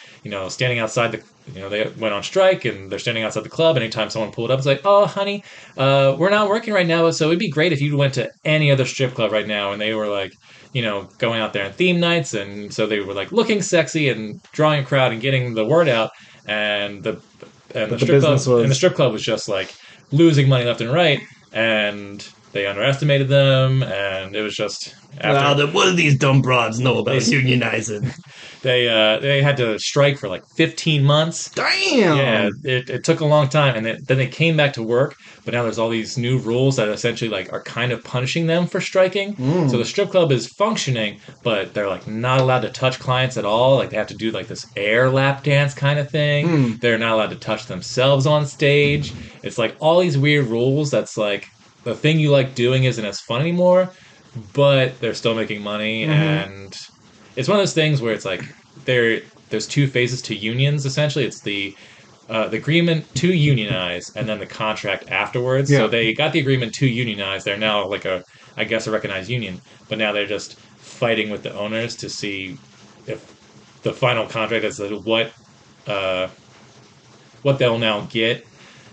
[SPEAKER 2] standing outside the. They went on strike and they're standing outside the club. Anytime someone pulled up, it's like, oh, honey, we're not working right now, so it'd be great if you went to any other strip club right now. And they were like, going out there on theme nights. And so they were like looking sexy and drawing a crowd and getting the word out. And the strip club was just like losing money left and right. And they underestimated them. And it was just.
[SPEAKER 1] What do these dumb broads know about unionizing?
[SPEAKER 2] They had to strike for like 15 months.
[SPEAKER 1] Damn!
[SPEAKER 2] Yeah, it took a long time, and then they came back to work, but now there's all these new rules that essentially like are kind of punishing them for striking. So the strip club is functioning, but they're like not allowed to touch clients at all. Like they have to do like this air lap dance kind of thing. They're not allowed to touch themselves on stage. It's like all these weird rules that's like the thing you like doing isn't as fun anymore, but they're still making money, and it's one of those things where it's like there's 2 phases to unions. Essentially, it's the agreement to unionize and then the contract afterwards. So they got the agreement to unionize. They're now like a recognized union, but now they're just fighting with the owners to see if the final contract is what they'll now get.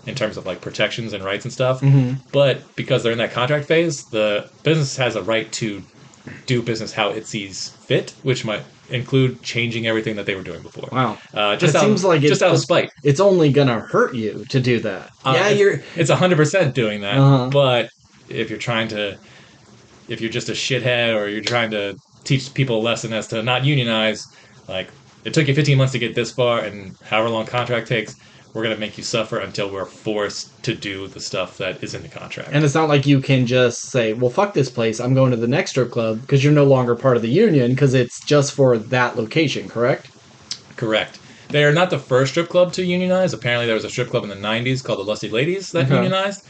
[SPEAKER 2] in terms of like protections and rights and stuff.
[SPEAKER 1] Mm-hmm.
[SPEAKER 2] But because they're in that contract phase, the business has a right to do business how it sees fit, which might include changing everything that they were doing before.
[SPEAKER 1] Wow.
[SPEAKER 2] Just
[SPEAKER 1] it seems like
[SPEAKER 2] just out of spite.
[SPEAKER 1] It's only gonna hurt you to do that.
[SPEAKER 2] It's 100% doing that.
[SPEAKER 1] Uh-huh.
[SPEAKER 2] But if you're trying to, if you're just a shithead or you're trying to teach people a lesson as to not unionize, like it took you 15 months to get this far, and however long contract takes, we're going to make you suffer until we're forced to do the stuff that is in the contract.
[SPEAKER 1] And it's not like you can just say, well, fuck this place, I'm going to the next strip club, because you're no longer part of the union, because it's just for that location, correct?
[SPEAKER 2] Correct. They are not the first strip club to unionize. Apparently there was a strip club in the 90s called the Lusty Ladies that unionized.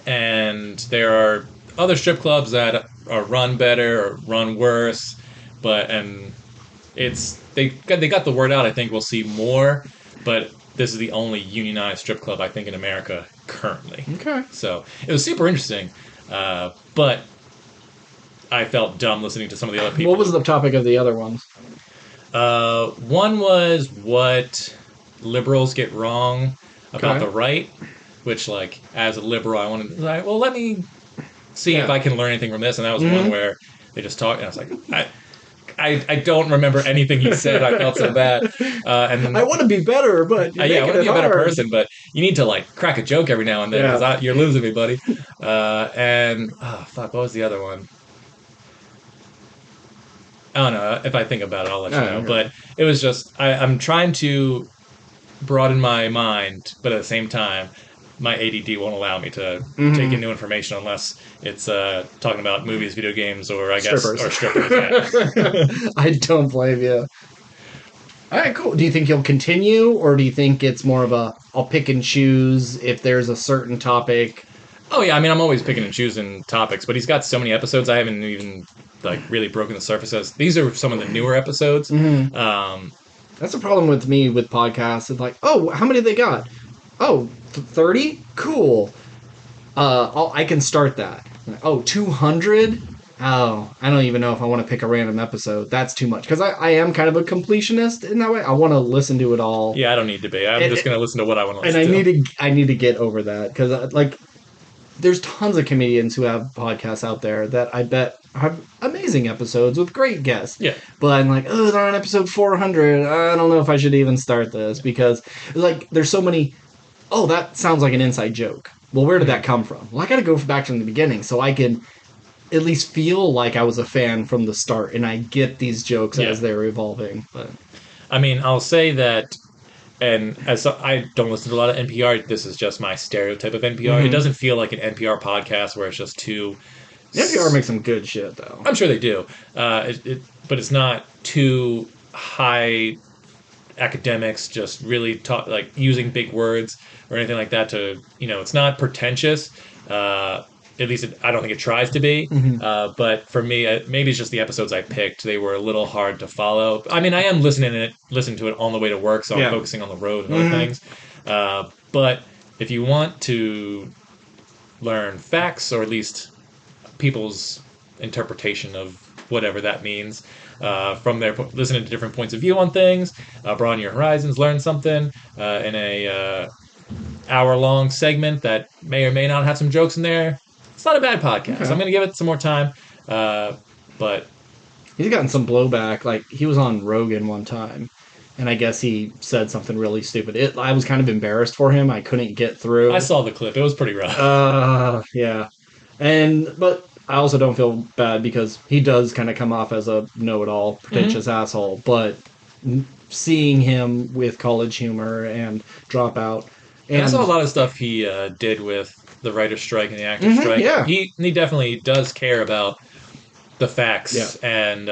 [SPEAKER 2] And there are other strip clubs that are run better or run worse, and they got the word out. I think we'll see more, but this is the only unionized strip club I think in America currently.
[SPEAKER 1] Okay.
[SPEAKER 2] So it was super interesting, but I felt dumb listening to some of the other people.
[SPEAKER 1] What was the topic of the other ones?
[SPEAKER 2] One was what liberals get wrong about the right, which, like, as a liberal, I wanted to, like, well, let me see if I can learn anything from this. And that was one where they just talked, and I was like, I don't remember anything he said. I felt so bad. And
[SPEAKER 1] I want to be better, but
[SPEAKER 2] I want to be a better person, but you need to, like, crack a joke every now and then, because you're losing me, buddy. What was the other one? I don't know. If I think about it, I'll let you know. But it was just, I'm trying to broaden my mind, but at the same time, my ADD won't allow me to take in new information unless it's talking about movies, video games, or strippers. Yeah.
[SPEAKER 1] I don't blame you. All right, cool. Do you think he'll continue, or do you think it's more of a, I'll pick and choose if there's a certain topic?
[SPEAKER 2] Oh, yeah. I mean, I'm always picking and choosing topics, but he's got so many episodes, I haven't even, like, really broken the surface. These are some of the newer episodes.
[SPEAKER 1] That's the problem with me with podcasts. It's like, oh, how many they got? Oh, 30? Cool. I can start that. Oh, 200? Oh, I don't even know if I want to pick a random episode. That's too much. Because I am kind of a completionist in that way. I want to listen to it all.
[SPEAKER 2] Yeah, I don't need to be. I'm just going to listen to what I want to listen
[SPEAKER 1] to. And I need to get over that. Because, like, there's tons of comedians who have podcasts out there that I bet have amazing episodes with great guests.
[SPEAKER 2] Yeah.
[SPEAKER 1] But I'm like, oh, they're on episode 400. I don't know if I should even start this. Because, like, there's so many... Oh, that sounds like an inside joke. Well, where did that come from? Well, I got to go back from the beginning so I can at least feel like I was a fan from the start and I get these jokes as they're evolving. But
[SPEAKER 2] I mean, I'll say that, and as I don't listen to a lot of NPR, this is just my stereotype of NPR. It doesn't feel like an NPR podcast where it's just too...
[SPEAKER 1] NPR makes some good shit, though.
[SPEAKER 2] I'm sure they do. But it's not too high... academics just really talk, like, using big words or anything like that to, it's not pretentious. At least I don't think it tries to be. But for me, maybe it's just the episodes I picked. They were a little hard to follow. I mean, I am listening to it on the way to work, so I'm focusing on the road and other things. But if you want to learn facts, or at least people's interpretation of whatever that means, from their listening to different points of view on things, broaden your horizons, learn something in a hour-long segment that may or may not have some jokes in there. It's not a bad podcast. I'm going to give it some more time, but
[SPEAKER 1] he's gotten some blowback. Like, he was on Rogan one time, and I guess he said something really stupid. I was kind of embarrassed for him. I couldn't get through.
[SPEAKER 2] I saw the clip. It was pretty rough.
[SPEAKER 1] Yeah, but I also don't feel bad because he does kind of come off as a know-it-all, pretentious asshole. But seeing him with College Humor and Dropout, and
[SPEAKER 2] I saw a lot of stuff he did with the writer's strike and the actor's strike.
[SPEAKER 1] Yeah.
[SPEAKER 2] He definitely does care about the facts and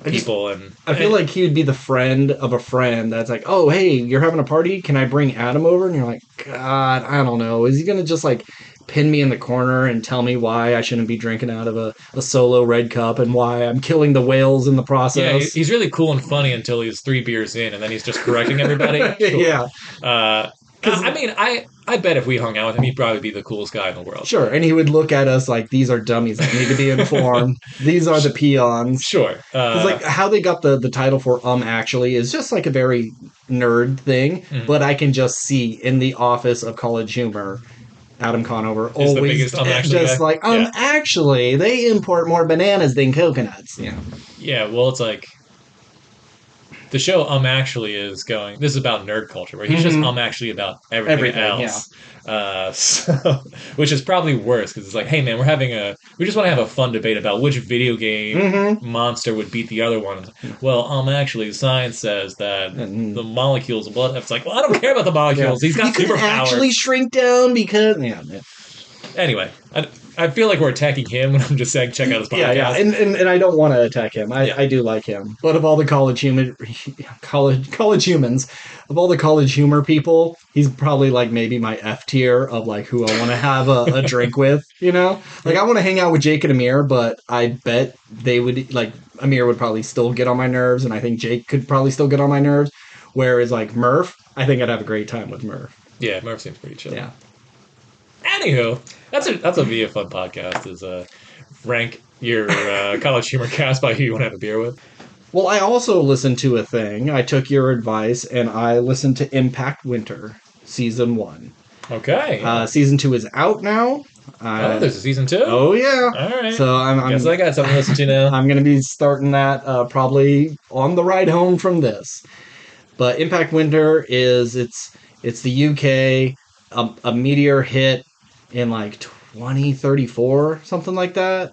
[SPEAKER 2] people. I
[SPEAKER 1] feel like he would be the friend of a friend that's like, oh, hey, you're having a party? Can I bring Adam over? And you're like, God, I don't know. Is he going to just, like, pin me in the corner and tell me why I shouldn't be drinking out of a solo red cup and why I'm killing the whales in the process?
[SPEAKER 2] Yeah, he's really cool and funny until he's 3 beers in, and then he's just correcting everybody.
[SPEAKER 1] Yeah.
[SPEAKER 2] I mean, I bet if we hung out with him, he'd probably be the coolest guy in the world.
[SPEAKER 1] Sure, and he would look at us like these are dummies that need to be informed. These are the peons.
[SPEAKER 2] Sure.
[SPEAKER 1] Because like how they got the title for actually is just like a very nerd thing, but I can just see in the office of College Humor, Adam Conover
[SPEAKER 2] Is the
[SPEAKER 1] always
[SPEAKER 2] biggest actually
[SPEAKER 1] just
[SPEAKER 2] guy?
[SPEAKER 1] like
[SPEAKER 2] Yeah.
[SPEAKER 1] actually they import more bananas than coconuts. Yeah,
[SPEAKER 2] Yeah, well, it's like the show Actually is going. This is about nerd culture, where he's just actually about everything
[SPEAKER 1] everything. Yeah.
[SPEAKER 2] else. So, which is probably worse because it's like, hey man, we just want to have a fun debate about which video game monster would beat the other one. Well, actually, science says that the molecules of blood. It's like, well, I don't care about the molecules. He's got
[SPEAKER 1] He could
[SPEAKER 2] superpowers.
[SPEAKER 1] actually shrink down because yeah.
[SPEAKER 2] Anyway, I feel like we're attacking him when I'm just saying check out his podcast.
[SPEAKER 1] Yeah, and I don't want to attack him. I do like him, but of all the college humans, of all the college humor people, he's probably like maybe my F tier of like who I want to have a drink with. You know, like I want to hang out with Jake and Amir, but I bet they would like Amir would probably still get on my nerves, and I think Jake could probably still get on my nerves. Whereas like Murph, I think I'd have a great time with Murph.
[SPEAKER 2] Yeah, Murph seems pretty chill.
[SPEAKER 1] Yeah.
[SPEAKER 2] Anywho, that's a be a fun podcast. Is rank your college humor cast by who you want to have a beer with.
[SPEAKER 1] Well, I also listened to a thing. I took your advice and I listened to Impact Winter Season 1.
[SPEAKER 2] Okay.
[SPEAKER 1] Season 2 is out now.
[SPEAKER 2] There's a season 2?
[SPEAKER 1] Oh, yeah.
[SPEAKER 2] All right.
[SPEAKER 1] So I
[SPEAKER 2] guess I got something to listen to now.
[SPEAKER 1] I'm going to be starting that probably on the ride home from this. But Impact Winter is, it's the UK, a meteor hit in like 2034, something like that.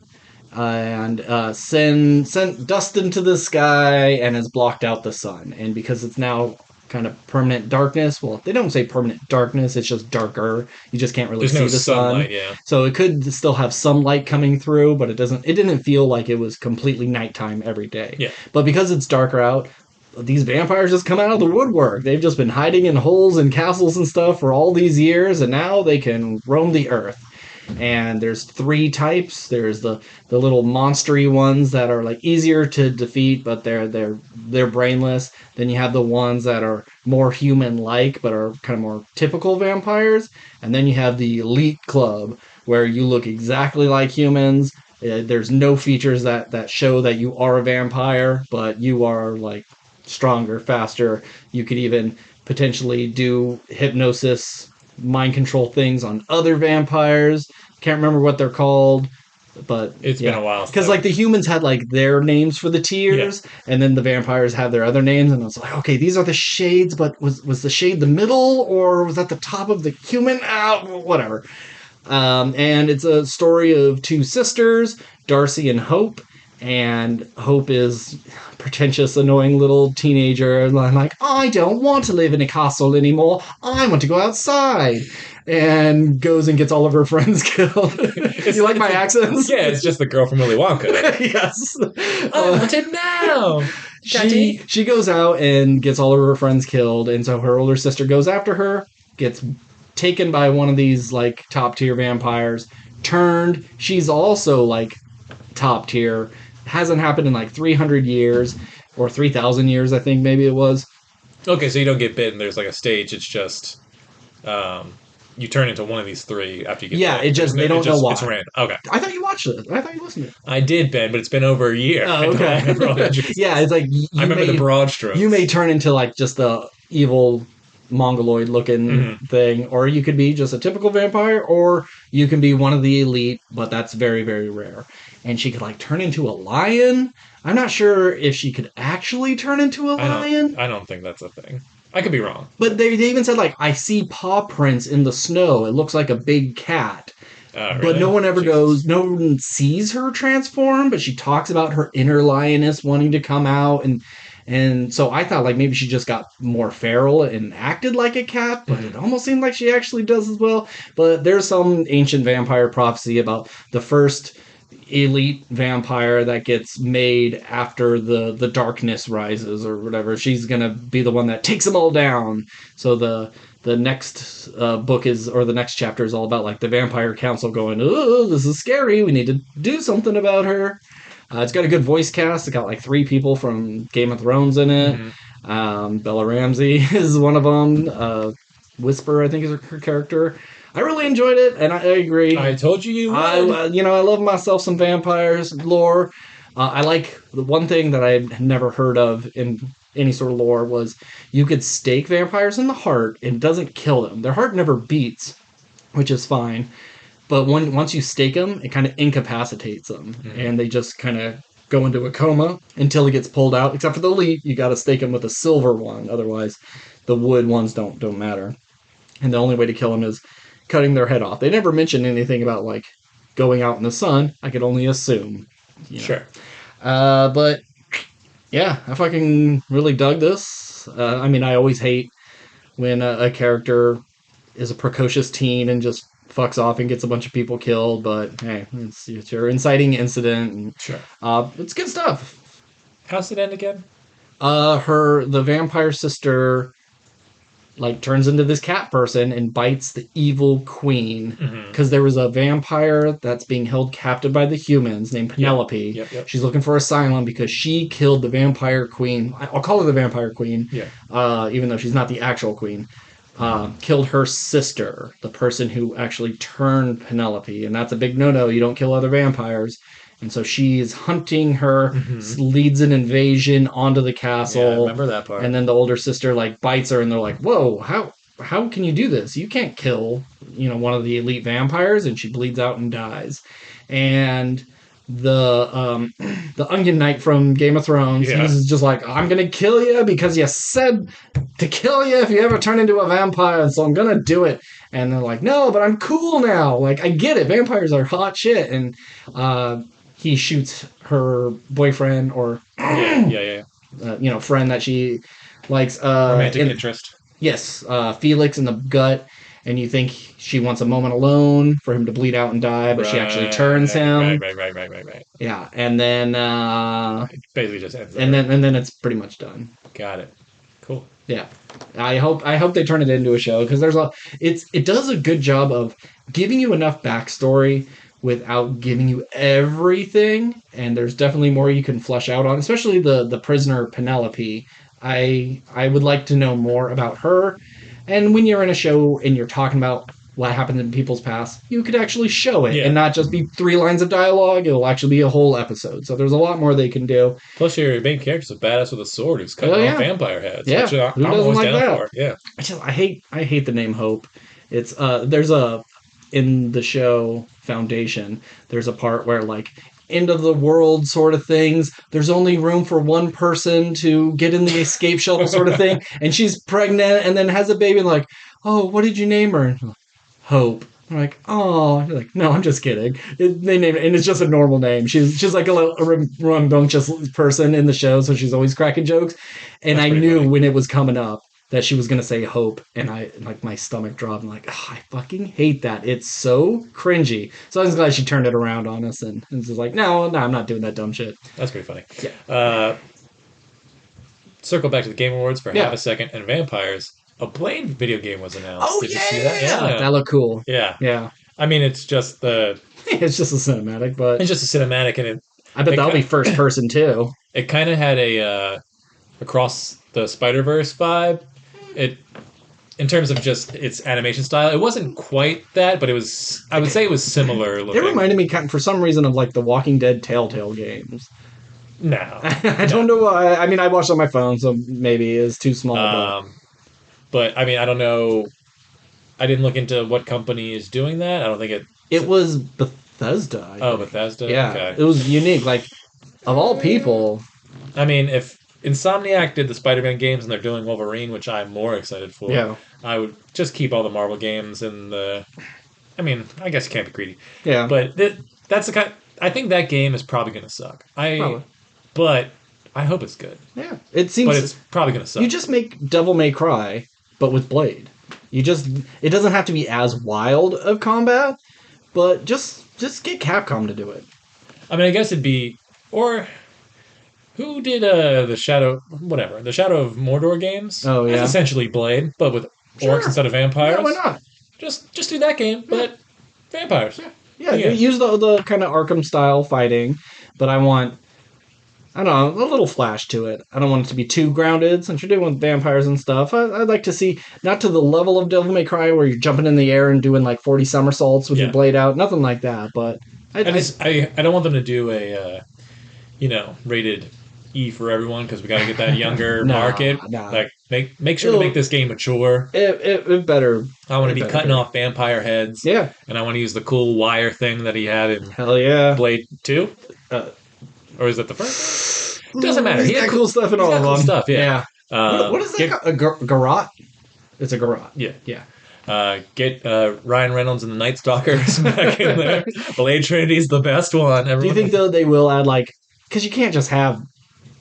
[SPEAKER 1] And sent dust into the sky and has blocked out the sun. And because it's now kind of permanent darkness, well, they don't say permanent darkness, it's just darker. You just can't really see the
[SPEAKER 2] sunlight,
[SPEAKER 1] sun.
[SPEAKER 2] Yeah.
[SPEAKER 1] So it could still have some light coming through, but it didn't feel like it was completely nighttime every day.
[SPEAKER 2] Yeah.
[SPEAKER 1] But because it's darker out, these vampires just come out of the woodwork. They've just been hiding in holes and castles and stuff for all these years, and now they can roam the earth. And there's 3 types. There's the little monstery ones that are like easier to defeat, but they're brainless. Then you have the ones that are more human-like, but are kind of more typical vampires. And then you have the elite club, where you look exactly like humans. There's no features that show that you are a vampire, but you are like stronger, faster. You could even potentially do hypnosis, mind control things on other vampires. Can't remember what they're called, but
[SPEAKER 2] it's been a while.
[SPEAKER 1] Because like the humans had like their names for the tiers, and then the vampires had their other names, and I was like, okay, these are the shades, but was the shade the middle, or was that the top of the human? Whatever. And it's a story of 2 sisters, Darcy and Hope. And Hope is pretentious, annoying little teenager. And I'm like, I don't want to live in a castle anymore. I want to go outside. And goes and gets all of her friends killed. You like my accents?
[SPEAKER 2] Yeah, it's just the girl from Willy Wonka.
[SPEAKER 1] Yes.
[SPEAKER 2] I want it now.
[SPEAKER 1] She goes out and gets all of her friends killed. And so her older sister goes after her, gets taken by one of these like top tier vampires, turned. She's also like top tier. Hasn't happened in like 300 years or 3,000 years, I think maybe it was.
[SPEAKER 2] Okay, so you don't get bitten. There's like a stage. It's just you turn into one of these 3 after you get
[SPEAKER 1] Yeah,
[SPEAKER 2] bitten.
[SPEAKER 1] it just they don't know why.
[SPEAKER 2] It's random. Okay.
[SPEAKER 1] I thought you watched it. I thought you listened to it.
[SPEAKER 2] I did, Ben, but it's been over a year.
[SPEAKER 1] Oh, okay. Yeah, it's like
[SPEAKER 2] I remember the broad strokes.
[SPEAKER 1] You may turn into like just the evil mongoloid looking thing, or you could be just a typical vampire, or you can be one of the elite, but that's very, very rare. And she could like turn into a lion. I'm not sure if she could actually turn into a lion.
[SPEAKER 2] I don't think that's a thing. I could be wrong.
[SPEAKER 1] But they even said like, I see paw prints in the snow. It looks like a big cat.
[SPEAKER 2] Really?
[SPEAKER 1] But no one ever no one sees her transform, but she talks about her inner lioness wanting to come out. And so I thought like maybe she just got more feral and acted like a cat, but it almost seemed like she actually does as well. But there's some ancient vampire prophecy about the first elite vampire that gets made after the darkness rises or whatever. She's gonna be the one that takes them all down. So the next book is, or the next chapter is all about like the vampire council going, oh, this is scary, we need to do something about her. It's got a good voice cast. It's got like 3 people from Game of Thrones in it. Bella Ramsey is one of them. Whisper, I think is her character. I really enjoyed it, and I agree.
[SPEAKER 2] I told you would.
[SPEAKER 1] I love myself some vampires lore. I like the one thing that I had never heard of in any sort of lore was you could stake vampires in the heart and it doesn't kill them. Their heart never beats, which is fine. But once you stake them, it kind of incapacitates them, and they just kind of go into a coma until it gets pulled out. Except for the elite, you got to stake them with a silver one. Otherwise, the wood ones don't matter. And the only way to kill them is cutting their head off. They never mentioned anything about like going out in the sun. I could only assume.
[SPEAKER 2] Sure.
[SPEAKER 1] But yeah, I fucking really dug this. I mean, I always hate when a character is a precocious teen and just fucks off and gets a bunch of people killed. But hey, it's your inciting incident. And,
[SPEAKER 2] Sure.
[SPEAKER 1] it's good stuff.
[SPEAKER 2] How's it end again?
[SPEAKER 1] The vampire sister like turns into this cat person and bites the evil queen because there was a vampire that's being held captive by the humans named Penelope.
[SPEAKER 2] Yep.
[SPEAKER 1] She's looking for asylum because she killed the vampire queen. I'll call her the vampire queen, even though she's not the actual queen. Killed her sister, the person who actually turned Penelope, and that's a big no-no. You don't kill other vampires. And so she's hunting her, leads an invasion onto the castle.
[SPEAKER 2] Yeah, I remember that part.
[SPEAKER 1] And then the older sister like bites her, and they're like, "Whoa, how can you do this? You can't kill, one of the elite vampires." And she bleeds out and dies. And the Onion Knight from Game of Thrones, he's just like, "I'm gonna kill you because you said to kill you if you ever turn into a vampire, so I'm gonna do it." And they're like, "No, but I'm cool now. Like, I get it. Vampires are hot shit." And he shoots her boyfriend or friend that she likes.
[SPEAKER 2] Romantic interest.
[SPEAKER 1] Yes, Felix in the gut, and you think she wants a moment alone for him to bleed out and die, but she actually turns him.
[SPEAKER 2] Right.
[SPEAKER 1] Yeah, and then
[SPEAKER 2] it basically just ends.
[SPEAKER 1] And then it's pretty much done.
[SPEAKER 2] Got it. Cool.
[SPEAKER 1] Yeah, I hope they turn it into a show because it does a good job of giving you enough backstory without giving you everything, and there's definitely more you can flesh out on, especially the prisoner Penelope. I would like to know more about her, and when you're in a show and you're talking about what happened in people's past, you could actually show it and not just be 3 lines of dialogue. It'll actually be a whole episode. So there's a lot more they can do.
[SPEAKER 2] Plus, your main character's a badass with a sword who's cutting off vampire heads.
[SPEAKER 1] Yeah,
[SPEAKER 2] which I'm always like down that? For. Yeah,
[SPEAKER 1] I hate the name Hope. It's there's in the show Foundation, there's a part where like end of the world sort of things, there's only room for one person to get in the escape shuttle sort of thing, and she's pregnant and then has a baby and like, "Oh, what did you name her?" And like, "Hope." I'm like, "Oh," you're like, "No, I'm just kidding." They name it, and it's just a normal name. She's like a rambunctious person in the show, so she's always cracking jokes. And I knew funny. When it was coming up that she was going to say Hope, and I like my stomach dropped. I'm like, "Oh, I fucking hate that. It's so cringy." So I was glad she turned it around on us and was like, no, I'm not doing that dumb shit.
[SPEAKER 2] That's pretty funny.
[SPEAKER 1] Yeah.
[SPEAKER 2] Circle back to the Game Awards for half a second, and Vampires. A Blade video game was announced.
[SPEAKER 1] Oh,
[SPEAKER 2] Did you see that? Yeah.
[SPEAKER 1] That looked cool.
[SPEAKER 2] Yeah. I mean, it's just
[SPEAKER 1] it's just a cinematic, but
[SPEAKER 2] it's just a cinematic, and
[SPEAKER 1] I bet that'll be first person too.
[SPEAKER 2] It kind of had a Across the Spider-Verse vibe. In terms of just its animation style, it wasn't quite that, but it was. I would say it was similar looking.
[SPEAKER 1] It reminded me, for some reason, of like the Walking Dead Telltale games.
[SPEAKER 2] No,
[SPEAKER 1] I don't know why. I mean, I watched on my phone, so maybe it's too small.
[SPEAKER 2] But I mean, I don't know. I didn't look into what company is doing that. I don't think it.
[SPEAKER 1] It was Bethesda.
[SPEAKER 2] Bethesda.
[SPEAKER 1] Yeah,
[SPEAKER 2] okay.
[SPEAKER 1] It was unique. Like, of all people.
[SPEAKER 2] I mean, if Insomniac did the Spider-Man games and they're doing Wolverine, which I'm more excited for, I would just keep all the Marvel games and the. I mean, I guess you can't be greedy.
[SPEAKER 1] Yeah.
[SPEAKER 2] But that's the kind. I think that game is probably going to suck. But I hope it's good.
[SPEAKER 1] Yeah, it seems.
[SPEAKER 2] But it's probably going to suck.
[SPEAKER 1] You just make Devil May Cry, but with Blade. It doesn't have to be as wild of combat, but just get Capcom to do it.
[SPEAKER 2] I mean, I guess it'd be, or who did the Shadow of Mordor games?
[SPEAKER 1] Oh yeah,
[SPEAKER 2] that's essentially Blade, but with orcs instead of vampires.
[SPEAKER 1] Yeah, why not?
[SPEAKER 2] Just do that game, but vampires.
[SPEAKER 1] Yeah. Use the kind of Arkham style fighting, but I want I don't know, a little flash to it. I don't want it to be too grounded since you're dealing with vampires and stuff. I'd like to see, not to the level of Devil May Cry where you're jumping in the air and doing like 40 somersaults with your
[SPEAKER 2] Yeah.
[SPEAKER 1] blade out. Nothing like that, but
[SPEAKER 2] I don't want them to do a rated E for everyone because we got to get that younger
[SPEAKER 1] nah,
[SPEAKER 2] market.
[SPEAKER 1] nah.
[SPEAKER 2] Like make sure to make
[SPEAKER 1] It'll,
[SPEAKER 2] this game mature.
[SPEAKER 1] it better.
[SPEAKER 2] I want to
[SPEAKER 1] It
[SPEAKER 2] be
[SPEAKER 1] better
[SPEAKER 2] cutting
[SPEAKER 1] be.
[SPEAKER 2] off vampire heads,
[SPEAKER 1] Yeah.
[SPEAKER 2] and I want to use the cool wire thing that he had in
[SPEAKER 1] Hell yeah.
[SPEAKER 2] Blade 2,
[SPEAKER 1] Uh,
[SPEAKER 2] or is it the first one? Doesn't matter.
[SPEAKER 1] he's got cool stuff in
[SPEAKER 2] He's
[SPEAKER 1] all
[SPEAKER 2] got cool
[SPEAKER 1] of them.
[SPEAKER 2] stuff. Yeah.
[SPEAKER 1] Yeah. What is that
[SPEAKER 2] Get
[SPEAKER 1] called? A garrote? It's a garrote.
[SPEAKER 2] yeah.
[SPEAKER 1] Yeah.
[SPEAKER 2] Get Ryan Reynolds and the Night Stalkers back in there. Blade Trinity's the best one.
[SPEAKER 1] Do you think though they will add like, because you can't just have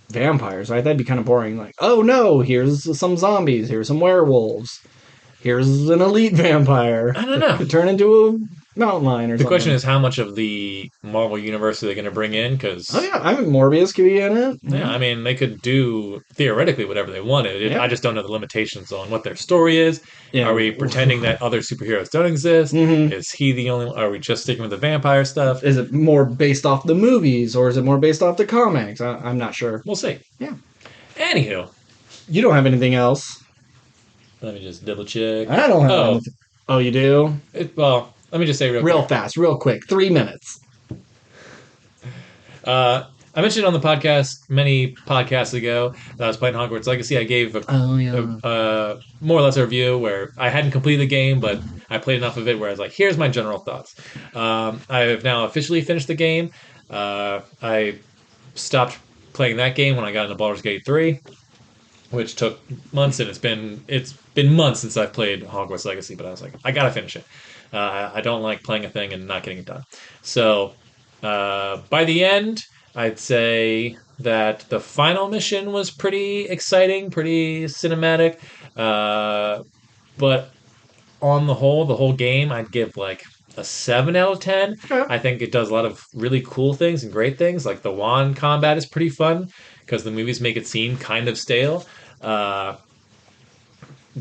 [SPEAKER 1] vampires, right? That'd be kind of boring. Like, oh no, here's some zombies, here's some werewolves, here's an elite vampire
[SPEAKER 2] I don't
[SPEAKER 1] that
[SPEAKER 2] know.
[SPEAKER 1] could turn into a mountain lion or
[SPEAKER 2] The
[SPEAKER 1] something.
[SPEAKER 2] question is, how much of the Marvel universe are they going to bring in?
[SPEAKER 1] Oh
[SPEAKER 2] Because
[SPEAKER 1] yeah, I think Morbius could be in it.
[SPEAKER 2] yeah, I mean, they could do theoretically whatever they wanted.
[SPEAKER 1] Yeah.
[SPEAKER 2] I just don't know the limitations on what their story is.
[SPEAKER 1] Yeah.
[SPEAKER 2] Are we pretending that other superheroes don't exist?
[SPEAKER 1] Mhm.
[SPEAKER 2] Is he the only one? Are we just sticking with the vampire stuff?
[SPEAKER 1] Is it more based off the movies or is it more based off the comics? I'm not sure.
[SPEAKER 2] We'll see.
[SPEAKER 1] Yeah.
[SPEAKER 2] Anywho,
[SPEAKER 1] You don't have anything else.
[SPEAKER 2] let me just double check.
[SPEAKER 1] I don't have
[SPEAKER 2] Oh,
[SPEAKER 1] anything. Oh, you do?
[SPEAKER 2] well, let me just say
[SPEAKER 1] Real
[SPEAKER 2] quick.
[SPEAKER 1] fast, real quick. 3 minutes.
[SPEAKER 2] I mentioned on the podcast many podcasts ago that I was playing Hogwarts Legacy. I gave
[SPEAKER 1] Oh yeah.
[SPEAKER 2] more or less a review where I hadn't completed the game, but I played enough of it where I was like, here's my general thoughts. I have now officially finished the game. I stopped playing that game when I got into Baldur's Gate 3, which took months, and it's been months since I've played Hogwarts Legacy, but I was like, I gotta finish it. I don't like playing a thing and not getting it done. So by the end, I'd say that the final mission was pretty exciting, pretty cinematic. But on the whole game, I'd give like a 7 out of 10.
[SPEAKER 1] Okay.
[SPEAKER 2] I think it does a lot of really cool things and great things. Like the wand combat is pretty fun because the movies make it seem kind of stale. Uh,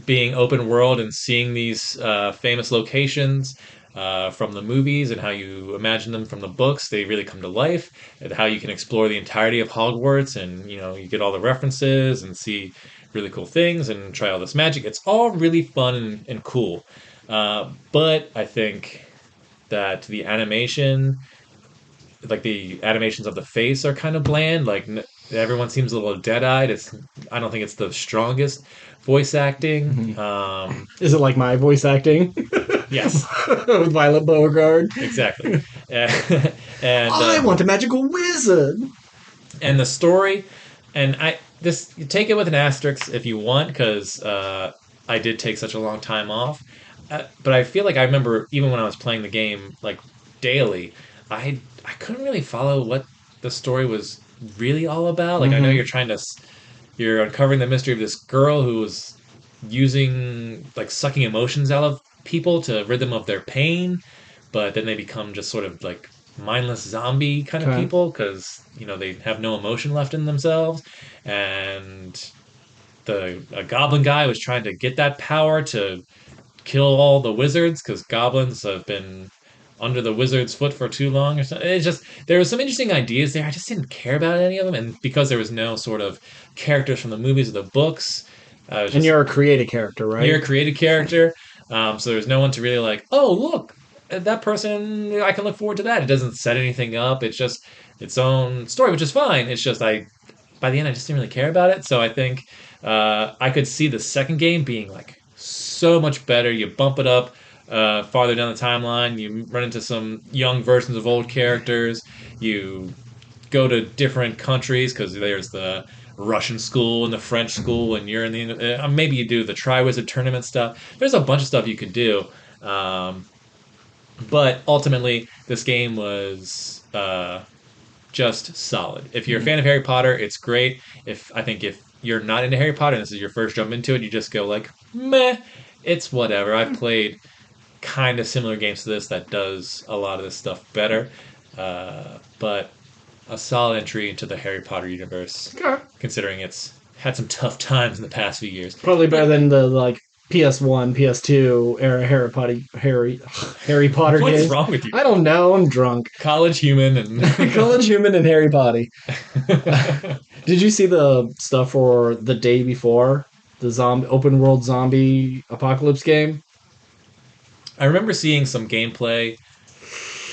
[SPEAKER 2] Being open world and seeing these famous locations from the movies and how you imagine them from the books, they really come to life. And how you can explore the entirety of Hogwarts, and you get all the references and see really cool things and try all this magic. It's all really fun and cool. But I think that the animation, like the animations of the face, are kind of bland. Like everyone seems a little dead-eyed. I don't think it's the strongest voice acting.
[SPEAKER 1] Is it like my voice acting
[SPEAKER 2] Yes,
[SPEAKER 1] with Violet Beauregard?
[SPEAKER 2] exactly. And
[SPEAKER 1] I want a magical wizard.
[SPEAKER 2] and the story, and you take it with an asterisk if you want, because I did take such a long time off. But I feel like I remember even when I was playing the game like daily, I couldn't really follow what the story was really all about. Like I know you're uncovering the mystery of this girl who was using like sucking emotions out of people to rid them of their pain, but then they become just sort of like mindless zombie kind of
[SPEAKER 1] Okay.
[SPEAKER 2] people because they have no emotion left in themselves, and a goblin guy was trying to get that power to kill all the wizards because goblins have been under the wizard's foot for too long or something. It's just there was some interesting ideas there. I just didn't care about any of them, and because there was no sort of characters from the movies or the books, I was
[SPEAKER 1] And
[SPEAKER 2] just
[SPEAKER 1] you're a creative character, right?
[SPEAKER 2] you're a created character. So there's no one to really like. Oh, look, that person. I can look forward to that. It doesn't set anything up. It's just its own story, which is fine. It's just by the end, I just didn't really care about it. So I think I could see the second game being like so much better. You bump it up farther down the timeline. You run into some young versions of old characters. You go to different countries because there's the Russian school and the French school, and you're in the maybe you do the Triwizard tournament stuff. There's a bunch of stuff you could do, but ultimately this game was just solid. If you're a fan of Harry Potter, it's great. If you're not into Harry Potter and this is your first jump into it, you just go like meh, it's whatever. I've played kind of similar games to this that does a lot of this stuff better, but a solid entry into the Harry Potter universe,
[SPEAKER 1] Okay.
[SPEAKER 2] considering it's had some tough times in the past few years.
[SPEAKER 1] Probably better than the like PS1, PS2 era Harry Potter
[SPEAKER 2] What's
[SPEAKER 1] games.
[SPEAKER 2] wrong with you?
[SPEAKER 1] I don't know. I'm drunk.
[SPEAKER 2] College human and
[SPEAKER 1] College Human and Harry Potter. Did you see the stuff for the day before the zombie open world zombie apocalypse game?
[SPEAKER 2] I remember seeing some gameplay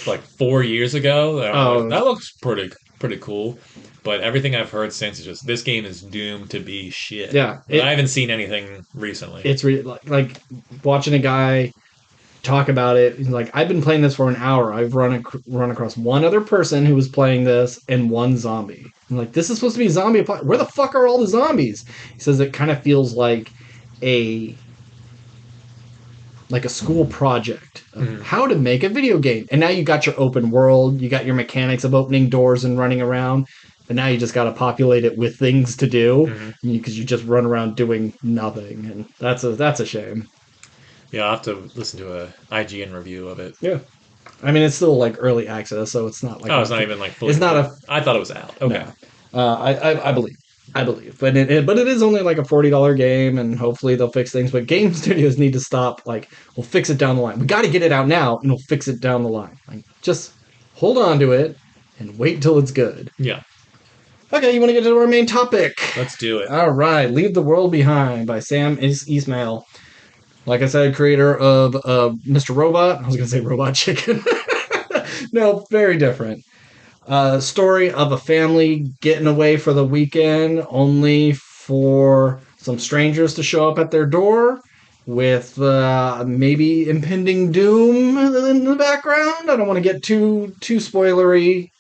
[SPEAKER 2] like 4 years ago. And I'm like,
[SPEAKER 1] Oh,
[SPEAKER 2] that looks pretty cool. But everything I've heard since is just this game is doomed to be shit.
[SPEAKER 1] yeah.
[SPEAKER 2] But I haven't seen anything recently.
[SPEAKER 1] It's like watching a guy talk about it. He's like, I've been playing this for an hour. I've run across one other person who was playing this and one zombie. I'm like, this is supposed to be zombie. Where the fuck are all the zombies? He says it kind of feels a like a school project of how to make a video game. And now you got your open world, you got your mechanics of opening doors and running around. And now you just got to populate it with things to do because you just run around doing nothing, and that's a shame.
[SPEAKER 2] Yeah, I'll have to listen to a IGN review of it.
[SPEAKER 1] Yeah, I mean it's still like early access, so it's not like
[SPEAKER 2] it's not even like fully.
[SPEAKER 1] It's not a.
[SPEAKER 2] I thought it was out. Okay,
[SPEAKER 1] no. I believe, but it is only like a $40 game, and hopefully they'll fix things. But game studios need to stop. Like, we'll fix it down the line. We got to get it out now, and we'll fix it down the line. Like, just hold on to it and wait till it's good.
[SPEAKER 2] Yeah.
[SPEAKER 1] Okay, you want to get to our main topic?
[SPEAKER 2] Let's do it.
[SPEAKER 1] All right, Leave the World Behind by Sam Ismail. Like I said, creator of Mr. Robot. I was going to say Robot Chicken. No, very different. Story of a family getting away for the weekend, only for some strangers to show up at their door with maybe impending doom in the background. I don't want to get too spoilery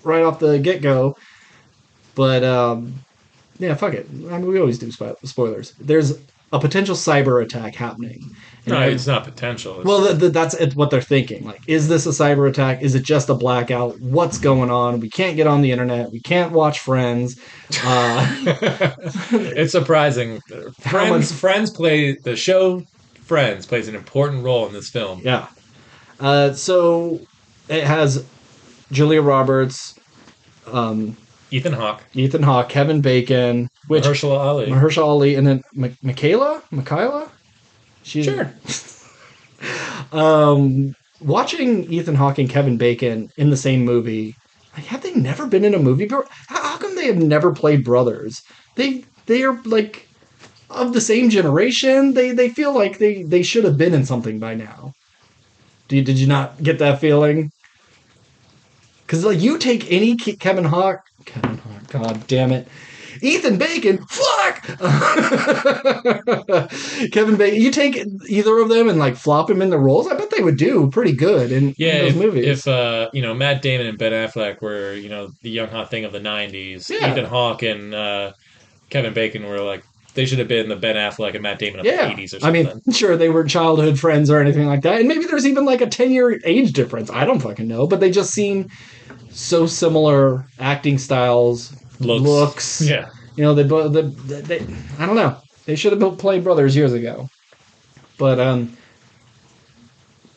[SPEAKER 1] right off the get-go. But, yeah, fuck it. I mean, we always do spoilers. There's a potential cyber attack happening.
[SPEAKER 2] No, it's not potential.
[SPEAKER 1] Well, that's what they're thinking. Like, is this a cyber attack? Is it just a blackout? What's going on? We can't get on the internet. We can't watch Friends.
[SPEAKER 2] It's surprising. Friends play the show. Friends plays an important role in this film.
[SPEAKER 1] Yeah. So it has Julia Roberts,
[SPEAKER 2] Ethan Hawke,
[SPEAKER 1] Kevin Bacon, Mahershala Ali, and then Michaela.
[SPEAKER 2] Sure.
[SPEAKER 1] Watching Ethan Hawke and Kevin Bacon in the same movie, like, have they never been in a movie? How come they have never played brothers? They are like of the same generation. They feel like they should have been in something by now. Did you not get that feeling? Because like you take any Kevin Hawke, God damn it. Ethan Bacon, fuck! Kevin Bacon, you take either of them and like flop him in the roles, I bet they would do pretty good in those movies.
[SPEAKER 2] If Matt Damon and Ben Affleck were, the young hot thing of the 90s, Ethan Hawke and Kevin Bacon were like, they should have been the Ben Affleck and Matt Damon of the 80s or something. I mean,
[SPEAKER 1] sure, they were childhood friends or anything like that. And maybe there's even like a 10-year age difference. I don't fucking know. But they just seem so similar acting styles, looks.
[SPEAKER 2] Yeah.
[SPEAKER 1] They I don't know. They should have played brothers years ago. But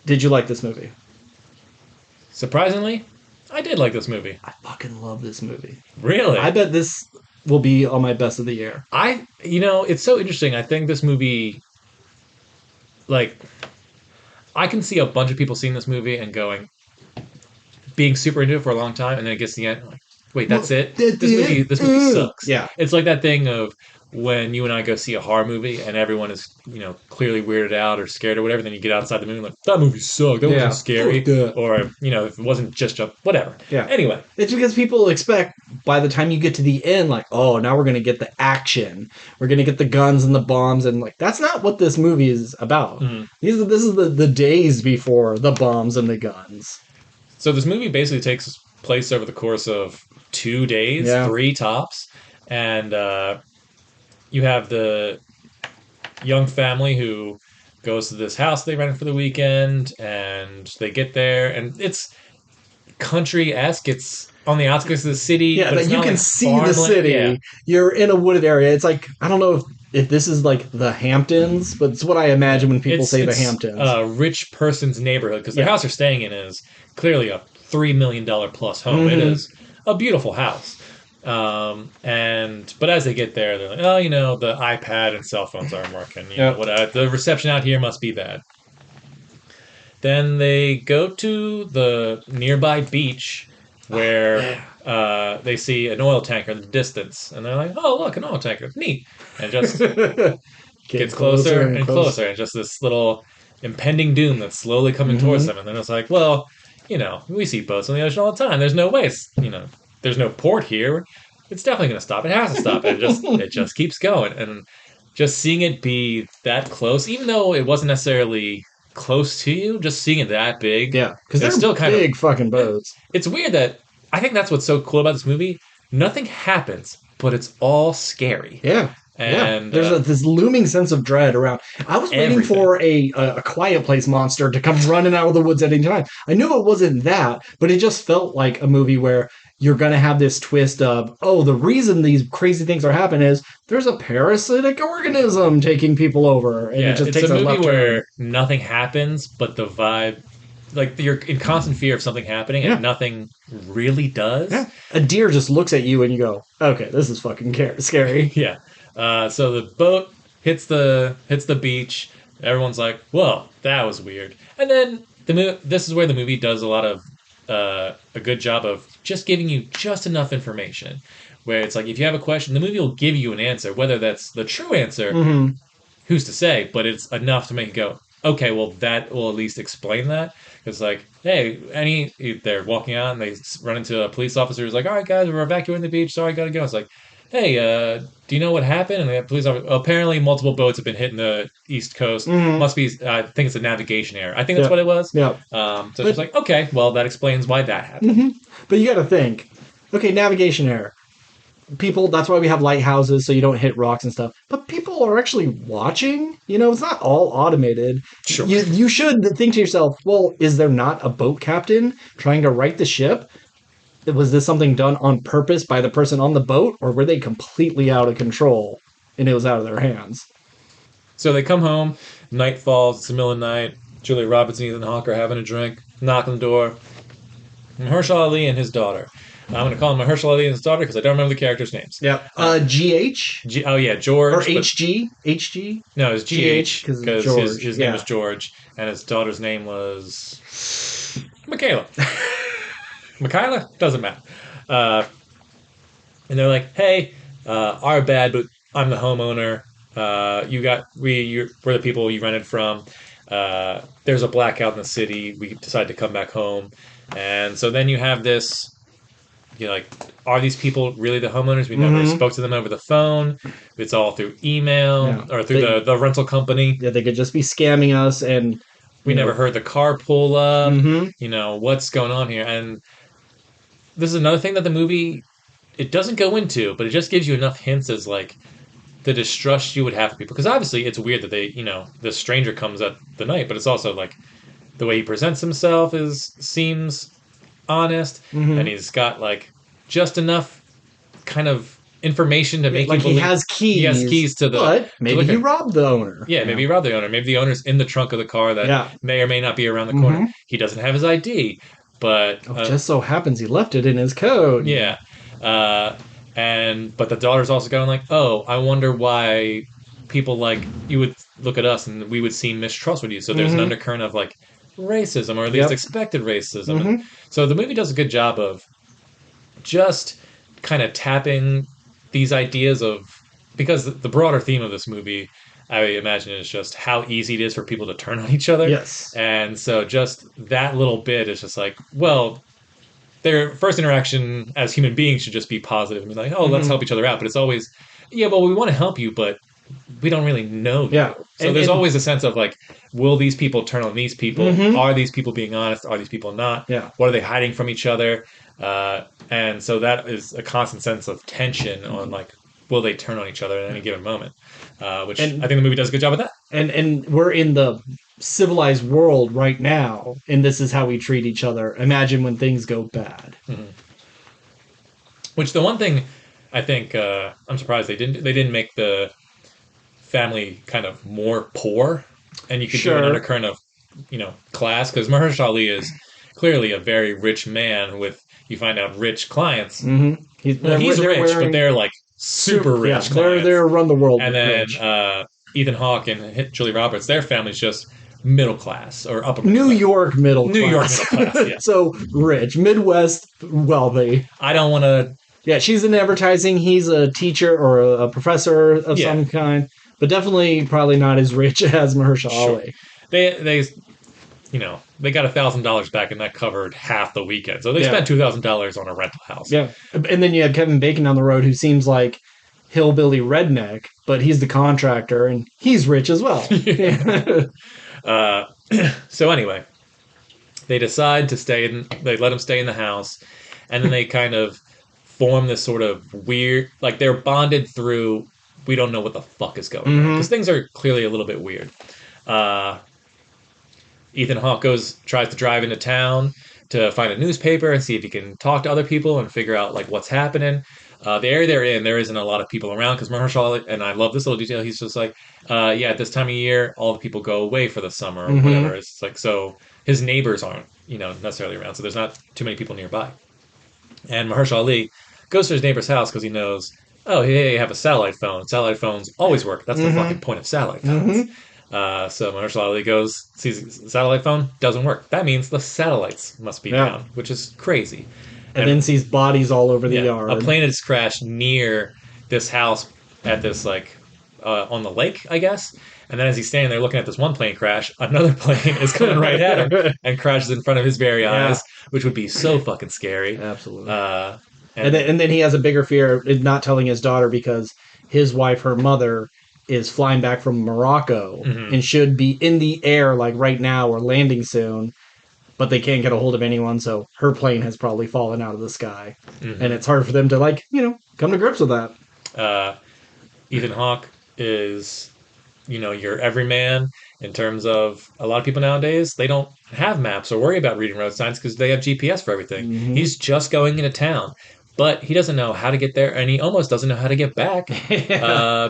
[SPEAKER 1] did you like this movie?
[SPEAKER 2] Surprisingly, I did like this movie.
[SPEAKER 1] I fucking love this movie.
[SPEAKER 2] Really?
[SPEAKER 1] I bet this will be on my best of the year.
[SPEAKER 2] It's so interesting. I think this movie, like, I can see a bunch of people seeing this movie and being super into it for a long time, and then it gets to the end, like, wait, that's it? This movie sucks.
[SPEAKER 1] Yeah.
[SPEAKER 2] It's like that thing of when you and I go see a horror movie and everyone is, clearly weirded out or scared or whatever, then you get outside the movie and like, that movie sucked. That wasn't scary. Or, if it wasn't just whatever.
[SPEAKER 1] Yeah.
[SPEAKER 2] Anyway.
[SPEAKER 1] It's because people expect by the time you get to the end, like, oh, now we're going to get the action. We're going to get the guns and the bombs. And like, that's not what this movie is about. Mm-hmm. This is the days before the bombs and the guns.
[SPEAKER 2] So this movie basically takes place over the course of 2 days, 3 tops, and you have the young family who goes to this house they rented for the weekend, and they get there, and it's country-esque. It's on the outskirts of the city, but
[SPEAKER 1] you can see the city. Yeah. You're in a wooded area. It's like, I don't know if this is like the Hamptons, but it's what I imagine when people say the Hamptons.
[SPEAKER 2] A rich person's neighborhood, because the house they're staying in is clearly a $3 million plus home. Mm-hmm. It is a beautiful house. But as they get there, they're like, oh, the iPad and cell phones aren't working.
[SPEAKER 1] Yep.
[SPEAKER 2] What the reception out here must be bad. Then they go to the nearby beach
[SPEAKER 1] Oh,
[SPEAKER 2] where
[SPEAKER 1] yeah.
[SPEAKER 2] they see an oil tanker in the distance, and they're like, "Oh, look, an oil tanker! Neat!" And just
[SPEAKER 1] Getting
[SPEAKER 2] gets closer
[SPEAKER 1] closer and
[SPEAKER 2] and closer,
[SPEAKER 1] closer.
[SPEAKER 2] and just this little impending doom that's slowly coming towards
[SPEAKER 1] Hmm.
[SPEAKER 2] them. And then it's like, well, we see boats on the ocean all the time. There's no way there's no port here. It's definitely going to stop. It has to stop. And it just keeps going. And just seeing it be that close, even though it wasn't necessarily close to you, just seeing it that big,
[SPEAKER 1] Yeah, because
[SPEAKER 2] it's
[SPEAKER 1] they're
[SPEAKER 2] still kind of.
[SPEAKER 1] big fucking boats.
[SPEAKER 2] It's weird that I think that's what's so cool about this movie. Nothing happens, but it's all scary,
[SPEAKER 1] Yeah, yeah.
[SPEAKER 2] and
[SPEAKER 1] There's this looming sense of dread around. I was waiting
[SPEAKER 2] everything.
[SPEAKER 1] for a quiet place monster to come running out of the woods at any time. I knew it wasn't that, but it just felt like a movie where you're going to have this twist of, oh, the reason these crazy things are happening is there's a parasitic organism taking people over, and it
[SPEAKER 2] Yeah,
[SPEAKER 1] just
[SPEAKER 2] it's a
[SPEAKER 1] takes a
[SPEAKER 2] movie
[SPEAKER 1] left turn.
[SPEAKER 2] where nothing happens, but the vibe, like you're in constant fear of something happening, and
[SPEAKER 1] Yeah,
[SPEAKER 2] nothing really does.
[SPEAKER 1] yeah. A deer just looks at you, and you go, okay, this is fucking scary.
[SPEAKER 2] Yeah. So the boat hits the beach. Everyone's like, "Whoa, that was weird." And then this is where the movie does a lot of a good job of just giving you just enough information. Where it's like, if you have a question, the movie will give you an answer, whether that's the true answer,
[SPEAKER 1] Hmm.
[SPEAKER 2] who's to say? But it's enough to make you go, okay, well, that will at least explain that. It's like, hey, they're walking out and they run into a police officer who's like, all right, guys, we're evacuating the beach. Sorry, I gotta go. It's like, hey, do you know what happened? And the police officer, apparently multiple boats have been hitting the East Coast.
[SPEAKER 1] Hmm.
[SPEAKER 2] Must be, I think it's a navigation error. I think that's
[SPEAKER 1] Yeah,
[SPEAKER 2] what it was.
[SPEAKER 1] yeah.
[SPEAKER 2] So it's just
[SPEAKER 1] But
[SPEAKER 2] like, okay, well, that explains why that happened.
[SPEAKER 1] mhm. But you got to think. Okay, navigation error. People. That's why we have lighthouses so you don't hit rocks and stuff. But people are actually watching. It's not all automated.
[SPEAKER 2] Sure.
[SPEAKER 1] You should think to yourself, well, is there not a boat captain trying to right the ship? Was this something done on purpose by the person on the boat, or were they completely out of control and it was out of their hands?
[SPEAKER 2] So they come home, night falls, it's the middle of the night. Julia Roberts and Ethan Hawke are having a drink, knock on the door. Mahershala Ali and his daughter. I'm going to call him Mahershala Ali and his daughter because I don't remember the characters' names.
[SPEAKER 1] Yeah. GH
[SPEAKER 2] Oh yeah,
[SPEAKER 1] or
[SPEAKER 2] George, but
[SPEAKER 1] HG.
[SPEAKER 2] no, it's
[SPEAKER 1] GH
[SPEAKER 2] GH
[SPEAKER 1] because
[SPEAKER 2] because
[SPEAKER 1] George.
[SPEAKER 2] his name
[SPEAKER 1] Yeah.
[SPEAKER 2] was George and his daughter's name was Michaela. Michaela doesn't matter. Uh, and they're like, "Hey, our bad, but I'm the homeowner. We're the people you rented from. There's a blackout in the city. We decided to come back home, and so then you have this. You're like, are these people really the homeowners? We never
[SPEAKER 1] Hmm.
[SPEAKER 2] spoke to them over the phone. It's all through email
[SPEAKER 1] Yeah.
[SPEAKER 2] or through the rental company.
[SPEAKER 1] Yeah, they could just be scamming us and
[SPEAKER 2] We
[SPEAKER 1] you
[SPEAKER 2] never
[SPEAKER 1] know
[SPEAKER 2] heard the car pull up.
[SPEAKER 1] hmm
[SPEAKER 2] What's going on here? And this is another thing that the movie it doesn't go into, but it just gives you enough hints as like the distrust you would have for people. Because obviously it's weird that the stranger comes at the night, but it's also like the way he presents himself seems honest, and
[SPEAKER 1] hmm
[SPEAKER 2] he's got like just enough kind of information to
[SPEAKER 1] yeah,
[SPEAKER 2] make you
[SPEAKER 1] like he
[SPEAKER 2] believe
[SPEAKER 1] has
[SPEAKER 2] he has
[SPEAKER 1] keys,
[SPEAKER 2] keys to the
[SPEAKER 1] but
[SPEAKER 2] to
[SPEAKER 1] maybe
[SPEAKER 2] look
[SPEAKER 1] he
[SPEAKER 2] at.
[SPEAKER 1] robbed the owner.
[SPEAKER 2] Yeah, maybe he robbed the owner. Maybe the owner's in the trunk of the car that
[SPEAKER 1] Yeah.
[SPEAKER 2] may or may not be around the corner.
[SPEAKER 1] Hmm.
[SPEAKER 2] He doesn't have his ID, but
[SPEAKER 1] Oh, just so happens he left it in his coat.
[SPEAKER 2] yeah, uh, but the daughter's also going like, oh, I wonder why people like you would look at us and we would seem mistrust with you. So there's an
[SPEAKER 1] Hmm.
[SPEAKER 2] undercurrent of like racism, or at least
[SPEAKER 1] Yep.
[SPEAKER 2] expected racism, and
[SPEAKER 1] Hmm.
[SPEAKER 2] so the movie does a good job of just kind of tapping these ideas of because the broader theme of this movie I imagine is just how easy it is for people to turn on each other,
[SPEAKER 1] Yes.
[SPEAKER 2] and so just that little bit is just like, well, their first interaction as human beings should just be positive and be like, oh, let's
[SPEAKER 1] Hmm.
[SPEAKER 2] help each other out, but it's always, yeah, well, we want to help you, but we don't really know
[SPEAKER 1] Yeah.
[SPEAKER 2] you. So there's
[SPEAKER 1] And
[SPEAKER 2] always a sense of like, will these people turn on these people?
[SPEAKER 1] hmm
[SPEAKER 2] Are these people being honest? Are these people not?
[SPEAKER 1] yeah.
[SPEAKER 2] What are they hiding from each other? And so that is a constant sense of tension on like, will they turn on each other at any given moment? Which I
[SPEAKER 1] And
[SPEAKER 2] think the movie does a good job of that.
[SPEAKER 1] and we're in the civilized world right now, and this is how we treat each other. Imagine when things go bad.
[SPEAKER 2] Mhm. Which the one thing I think I'm surprised they didn't make the family kind of more poor, and you could do an
[SPEAKER 1] Sure.
[SPEAKER 2] undercurrent of class because Mahershala Ali is clearly a very rich man with you find out rich clients.
[SPEAKER 1] Mm-hmm.
[SPEAKER 2] Well, he's rich, but they're like super rich clients.
[SPEAKER 1] They're run the world
[SPEAKER 2] And then
[SPEAKER 1] rich.
[SPEAKER 2] Ethan Hawke and Julie Roberts, their family's just middle class or upper
[SPEAKER 1] New
[SPEAKER 2] class.
[SPEAKER 1] York middle class.
[SPEAKER 2] New York middle class, yeah.
[SPEAKER 1] So rich. Midwest wealthy.
[SPEAKER 2] I don't want to...
[SPEAKER 1] Yeah, she's in advertising. He's a teacher or a professor of some kind. But definitely probably not as rich as Mahershala Ali.
[SPEAKER 2] They they got $1,000 back, and that covered half the weekend. So they spent $2,000 on a rental house.
[SPEAKER 1] Yeah, and then you have Kevin Bacon on the road, who seems like hillbilly redneck, but he's the contractor, and he's rich as well.
[SPEAKER 2] So anyway, they decide to stay in. They let him stay in the house, and then they kind of form this sort of weird, like they're bonded through. We don't know what the fuck is going on because things are clearly a little bit weird. Ethan Hawke tries to drive into town to find a newspaper and see if he can talk to other people and figure out like what's happening. The area they're in, there isn't a lot of people around because Mahershala, and I love this little detail, he's just like, at this time of year, all the people go away for the summer or whatever. It's like, so his neighbors aren't, necessarily around, so there's not too many people nearby. And Mahershala Ali goes to his neighbor's house because he knows, oh, hey, I have a satellite phone. Satellite phones always work. That's the fucking point of satellite phones. So Mahershala Ali sees the satellite phone, doesn't work. That means the satellites must be down, which is crazy.
[SPEAKER 1] And then sees bodies all over the yard.
[SPEAKER 2] A plane has crashed near this house at this, on the lake, I guess. And then as he's standing there looking at this one plane crash, another plane is coming right at him and crashes in front of his very eyes, which would be so fucking scary.
[SPEAKER 1] Absolutely. And then he has a bigger fear of not telling his daughter because his wife, her mother, is flying back from Morocco and should be in the air like right now or landing soon, but they can't get a hold of anyone, so her plane has probably fallen out of the sky. And it's hard for them to come to grips with that.
[SPEAKER 2] Ethan Hawke is, your everyman in terms of a lot of people nowadays, they don't have maps or worry about reading road signs because they have GPS for everything. He's just going into town. But he doesn't know how to get there, and he almost doesn't know how to get back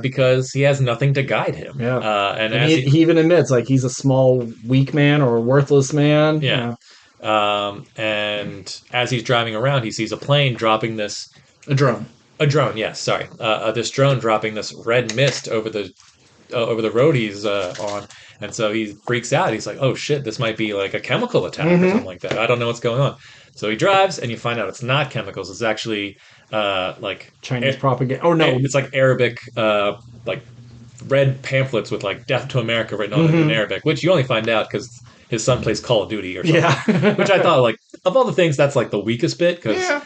[SPEAKER 2] because he has nothing to guide him.
[SPEAKER 1] Yeah. And he even admits, he's a small, weak man or a worthless man.
[SPEAKER 2] Yeah. And as he's driving around, he sees a plane dropping this...
[SPEAKER 1] A drone.
[SPEAKER 2] A drone, yes, sorry. This drone dropping this red mist over the road he's on. And so he freaks out. He's like, oh, shit, this might be like a chemical attack or something like that. I don't know what's going on. So he drives, and you find out it's not chemicals. It's actually
[SPEAKER 1] Chinese propaganda. Oh no,
[SPEAKER 2] it's like Arabic, red pamphlets with "Death to America" written on it in Arabic, which you only find out because his son plays Call of Duty or something. Yeah, which I thought of all the things that's the weakest bit because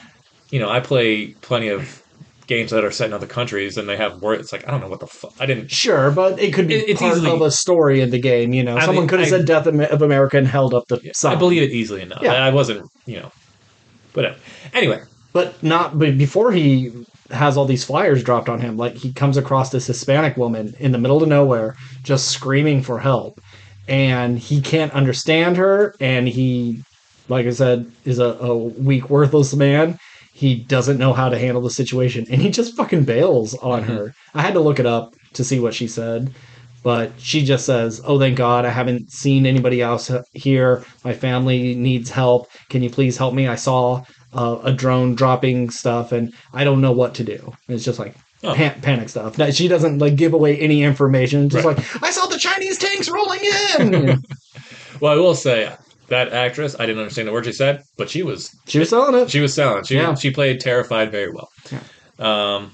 [SPEAKER 2] I play plenty of games that are set in other countries and they have words. It's I don't know what the fuck. I didn't.
[SPEAKER 1] Sure, but it could be it's part of a story in the game. Someone could have said "Death of America" and held up the sign.
[SPEAKER 2] I believe it easily enough. Yeah. I wasn't, whatever. Anyway,
[SPEAKER 1] but before he has all these flyers dropped on him. He comes across this Hispanic woman in the middle of nowhere, just screaming for help, and he can't understand her. And he, like I said, is a weak, worthless man. He doesn't know how to handle the situation, and he just fucking bails on her. I had to look it up to see what she said, but she just says, oh, thank God, I haven't seen anybody else here. My family needs help. Can you please help me? I saw a drone dropping stuff, and I don't know what to do. It's just panic stuff. She doesn't give away any information. Just I saw the Chinese tanks rolling in!
[SPEAKER 2] Well, I will say... That actress, I didn't understand the word she said, but she was
[SPEAKER 1] selling it.
[SPEAKER 2] She was selling. She played terrified very well. Yeah.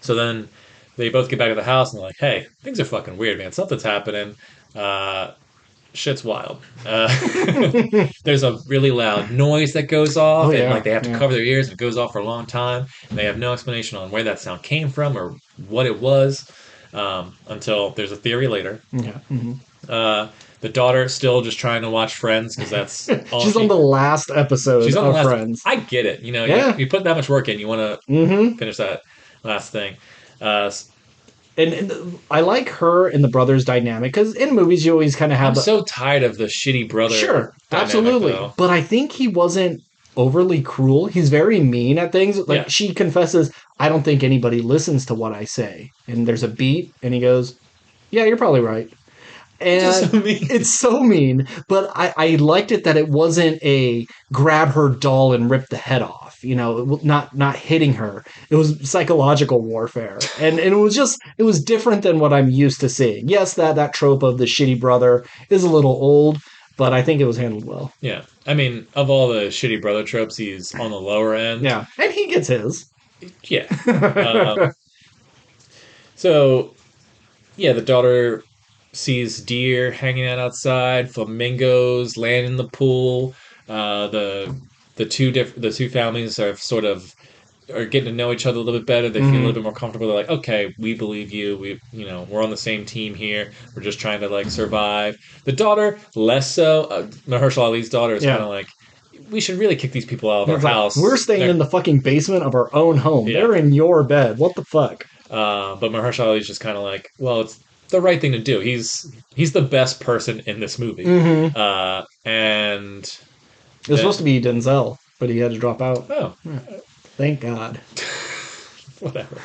[SPEAKER 2] So then they both get back to the house and they're like, "Hey, things are fucking weird, man. Something's happening. Shit's wild. There's a really loud noise that goes off, and they have to cover their ears, and it goes off for a long time. And they have no explanation on where that sound came from or what it was until there's a theory later.
[SPEAKER 1] Yeah. Mm-hmm.
[SPEAKER 2] The daughter still just trying to watch Friends because that's all
[SPEAKER 1] she's on the last episode of Friends.
[SPEAKER 2] I get it. You put that much work in, you want to finish that last thing.
[SPEAKER 1] And I like her and the brothers' dynamic because in movies you always kind of have.
[SPEAKER 2] I'm so tired of the shitty brother.
[SPEAKER 1] Sure, absolutely. Though. But I think he wasn't overly cruel. He's very mean at things. She confesses, I don't think anybody listens to what I say. And there's a beat, and he goes, "Yeah, you're probably right." And
[SPEAKER 2] so mean.
[SPEAKER 1] it's so mean, but I liked it that it wasn't a grab her doll and rip the head off. Not hitting her. It was psychological warfare, and it was different than what I'm used to seeing. Yes, that trope of the shitty brother is a little old, but I think it was handled well.
[SPEAKER 2] Yeah. I mean, of all the shitty brother tropes, he's on the lower end.
[SPEAKER 1] Yeah, and he gets his.
[SPEAKER 2] Yeah. So, yeah, the daughter sees deer hanging out outside, flamingos land in the pool. The two families are getting to know each other a little bit better. They feel a little bit more comfortable. They're like, okay, we believe you. We're on the same team here. We're just trying to like survive. The daughter, less so. Mahershala Ali's daughter is kind of like, we should really kick these people out of our house.
[SPEAKER 1] We're staying in the fucking basement of our own home. Yeah. They're in your bed. What the fuck?
[SPEAKER 2] But Mahershala Ali's just kind of like, well, it's the right thing to do. He's the best person in this movie. And
[SPEAKER 1] it was supposed to be Denzel, but he had to drop out.
[SPEAKER 2] Oh,
[SPEAKER 1] thank God.
[SPEAKER 2] Whatever.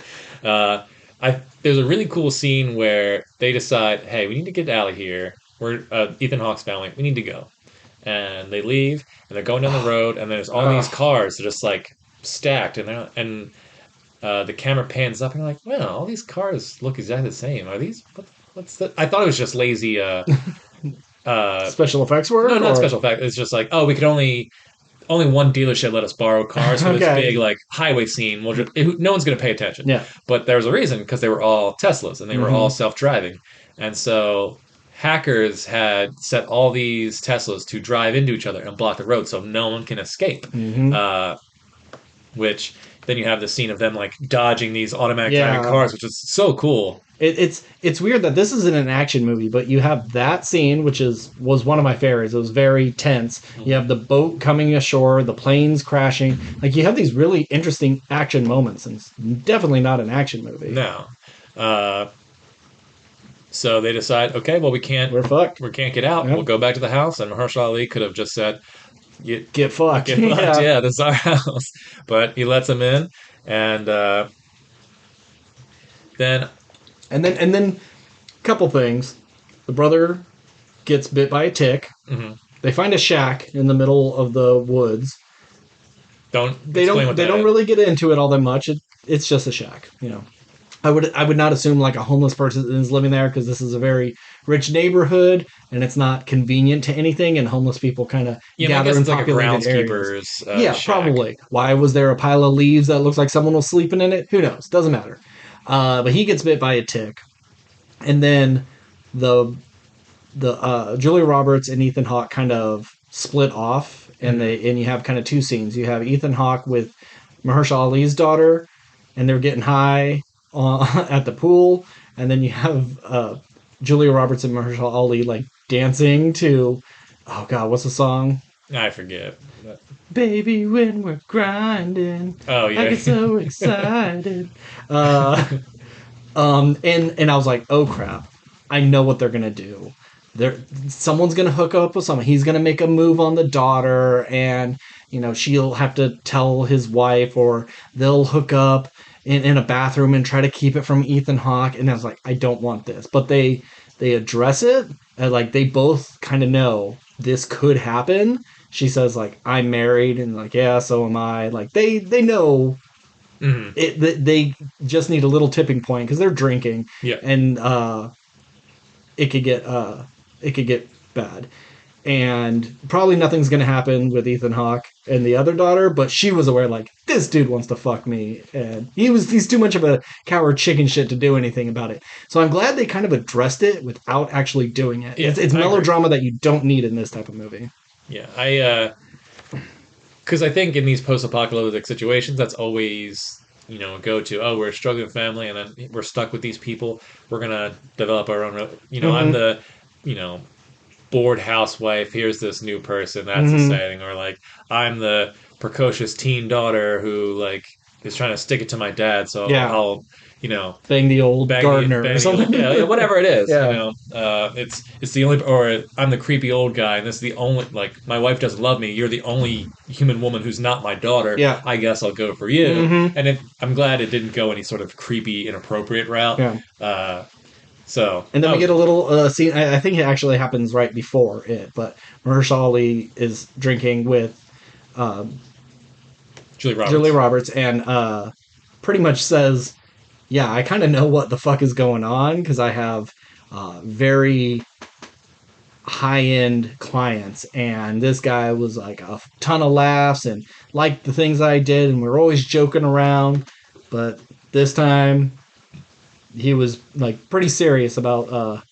[SPEAKER 2] There's a really cool scene where they decide, hey, we need to get out of here. We're Ethan Hawke's family. We need to go, and they leave, and they're going down the road, and there's all these cars that are just like stacked, and the camera pans up, and you're like, well, all these cars look exactly the same. Are these? What's that? I thought it was just lazy.
[SPEAKER 1] Special effects work?
[SPEAKER 2] No, not special effects. It's just like, oh, we could only one dealership let us borrow cars for this big like highway scene. No one's going to pay attention.
[SPEAKER 1] Yeah.
[SPEAKER 2] But there was a reason, because they were all Teslas and they were all self-driving. And so hackers had set all these Teslas to drive into each other and block the road so no one can escape. Which then you have the scene of them like dodging these automatic driving cars, which is so cool.
[SPEAKER 1] It's weird that this isn't an action movie, but you have that scene, which was one of my favorites. It was very tense. You have the boat coming ashore, the planes crashing. Like, you have these really interesting action moments, and it's definitely not an action movie.
[SPEAKER 2] No. So they decide, okay, well,
[SPEAKER 1] we're fucked.
[SPEAKER 2] We can't get out. Yep. We'll go back to the house. And Mahershala Ali could have just said,
[SPEAKER 1] get fucked.
[SPEAKER 2] Yeah, this is our house. But he lets them in, and then a
[SPEAKER 1] couple things. The brother gets bit by a tick. They find a shack in the middle of the woods. They don't really get into it all that much. It's just a shack, I would not assume like a homeless person is living there, because this is a very rich neighborhood and it's not convenient to anything, and homeless people kind of gather in populated areas. Shack. Probably. Why was there a pile of leaves that looks like someone was sleeping in it? Who knows? Doesn't matter. But he gets bit by a tick, and then the Julia Roberts and Ethan Hawke kind of split off, and you have kind of two scenes. You have Ethan Hawke with Mahershala Ali's daughter, and they're getting high at the pool, and then you have Julia Roberts and Mahershala Ali like dancing to, oh god, what's the song?
[SPEAKER 2] I forget.
[SPEAKER 1] Baby, when we're grinding,
[SPEAKER 2] oh yeah,
[SPEAKER 1] I get so excited. And I was like, oh crap, I know what they're gonna do. Someone's gonna hook up with someone. He's gonna make a move on the daughter, and she'll have to tell his wife, or they'll hook up in a bathroom and try to keep it from Ethan Hawke. And I was like, I don't want this. But they address it, and like they both kind of know this could happen. She says like, I'm married, and like, yeah, so am I. Like they know it. They just need a little tipping point, because they're drinking.
[SPEAKER 2] Yeah.
[SPEAKER 1] And it could get bad. And probably nothing's going to happen with Ethan Hawke and the other daughter, but she was aware, like, this dude wants to fuck me. And he's too much of a coward chicken shit to do anything about it. So I'm glad they kind of addressed it without actually doing it. Yeah, it's melodrama that you don't need in this type of movie.
[SPEAKER 2] Yeah, because I think in these post-apocalyptic situations, that's always, a go-to. Oh, we're a struggling family, and then we're stuck with these people. We're going to develop our own, I'm the, bored housewife, here's this new person, that's exciting. Or like, I'm the precocious teen daughter who like is trying to stick it to my dad, so I'll
[SPEAKER 1] bang the old gardener or something.
[SPEAKER 2] Whatever it is. It's the only, or I'm the creepy old guy, and this is the only, like, my wife doesn't love me, you're the only human woman who's not my daughter. I guess I'll go for you. And I'm glad it didn't go any sort of creepy inappropriate route. So
[SPEAKER 1] And then
[SPEAKER 2] that
[SPEAKER 1] we
[SPEAKER 2] was
[SPEAKER 1] get a little scene. I think it actually happens right before it, but Mahershala Ali is drinking with uh,
[SPEAKER 2] Julie
[SPEAKER 1] Julia
[SPEAKER 2] Roberts.
[SPEAKER 1] Roberts and pretty much says, "Yeah, I kind of know what the fuck is going on because I have very high end clients, and this guy was like a ton of laughs and liked the things I did, and we were always joking around, but this time he was like pretty serious about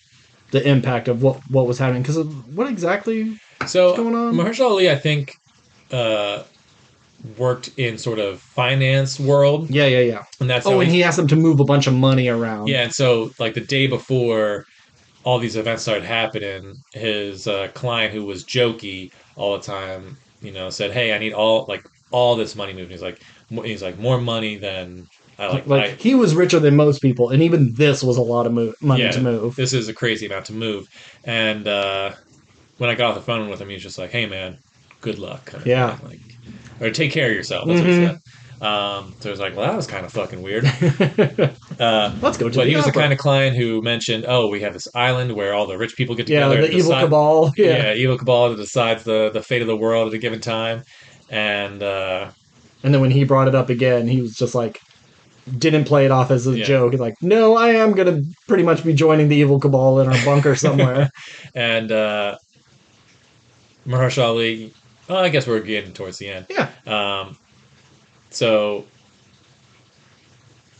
[SPEAKER 1] the impact of what was happening because what exactly was
[SPEAKER 2] So
[SPEAKER 1] going on."
[SPEAKER 2] Mahershala Ali, I think, uh, worked in sort of finance world,
[SPEAKER 1] Yeah, yeah, yeah.
[SPEAKER 2] and that's
[SPEAKER 1] Oh,
[SPEAKER 2] how
[SPEAKER 1] and
[SPEAKER 2] he.
[SPEAKER 1] he asked them to move a bunch of money around.
[SPEAKER 2] Yeah, and so like the day before all these events started happening, his client who was jokey all the time, said, "Hey, I need all this money moving." He's like more money than I like.
[SPEAKER 1] Like he was richer than most people, and even this was a lot of money to
[SPEAKER 2] Yeah,
[SPEAKER 1] move.
[SPEAKER 2] this is a crazy amount to move. And when I got off the phone with him, he was just like, "Hey, man, good luck," kind of
[SPEAKER 1] Yeah.
[SPEAKER 2] thing. Like, or take care of yourself. That's what he
[SPEAKER 1] Mm-hmm.
[SPEAKER 2] said. So I was like, "Well, that was kind of fucking weird."
[SPEAKER 1] Let's go to
[SPEAKER 2] But
[SPEAKER 1] the
[SPEAKER 2] he was the kind
[SPEAKER 1] opera.
[SPEAKER 2] of client who mentioned, "Oh, we have this island where all the rich people get
[SPEAKER 1] Yeah,
[SPEAKER 2] together
[SPEAKER 1] the
[SPEAKER 2] to
[SPEAKER 1] evil
[SPEAKER 2] decide."
[SPEAKER 1] cabal. Yeah,
[SPEAKER 2] Yeah, evil cabal decides the fate of the world at a given time, and
[SPEAKER 1] and then when he brought it up again, he was just like, didn't play it off as a
[SPEAKER 2] yeah,
[SPEAKER 1] joke. He's like, no, I am gonna pretty much be joining the evil cabal in our bunker somewhere.
[SPEAKER 2] and Mahershala Ali. Oh, I guess we're getting towards the end.
[SPEAKER 1] Yeah.
[SPEAKER 2] Um, so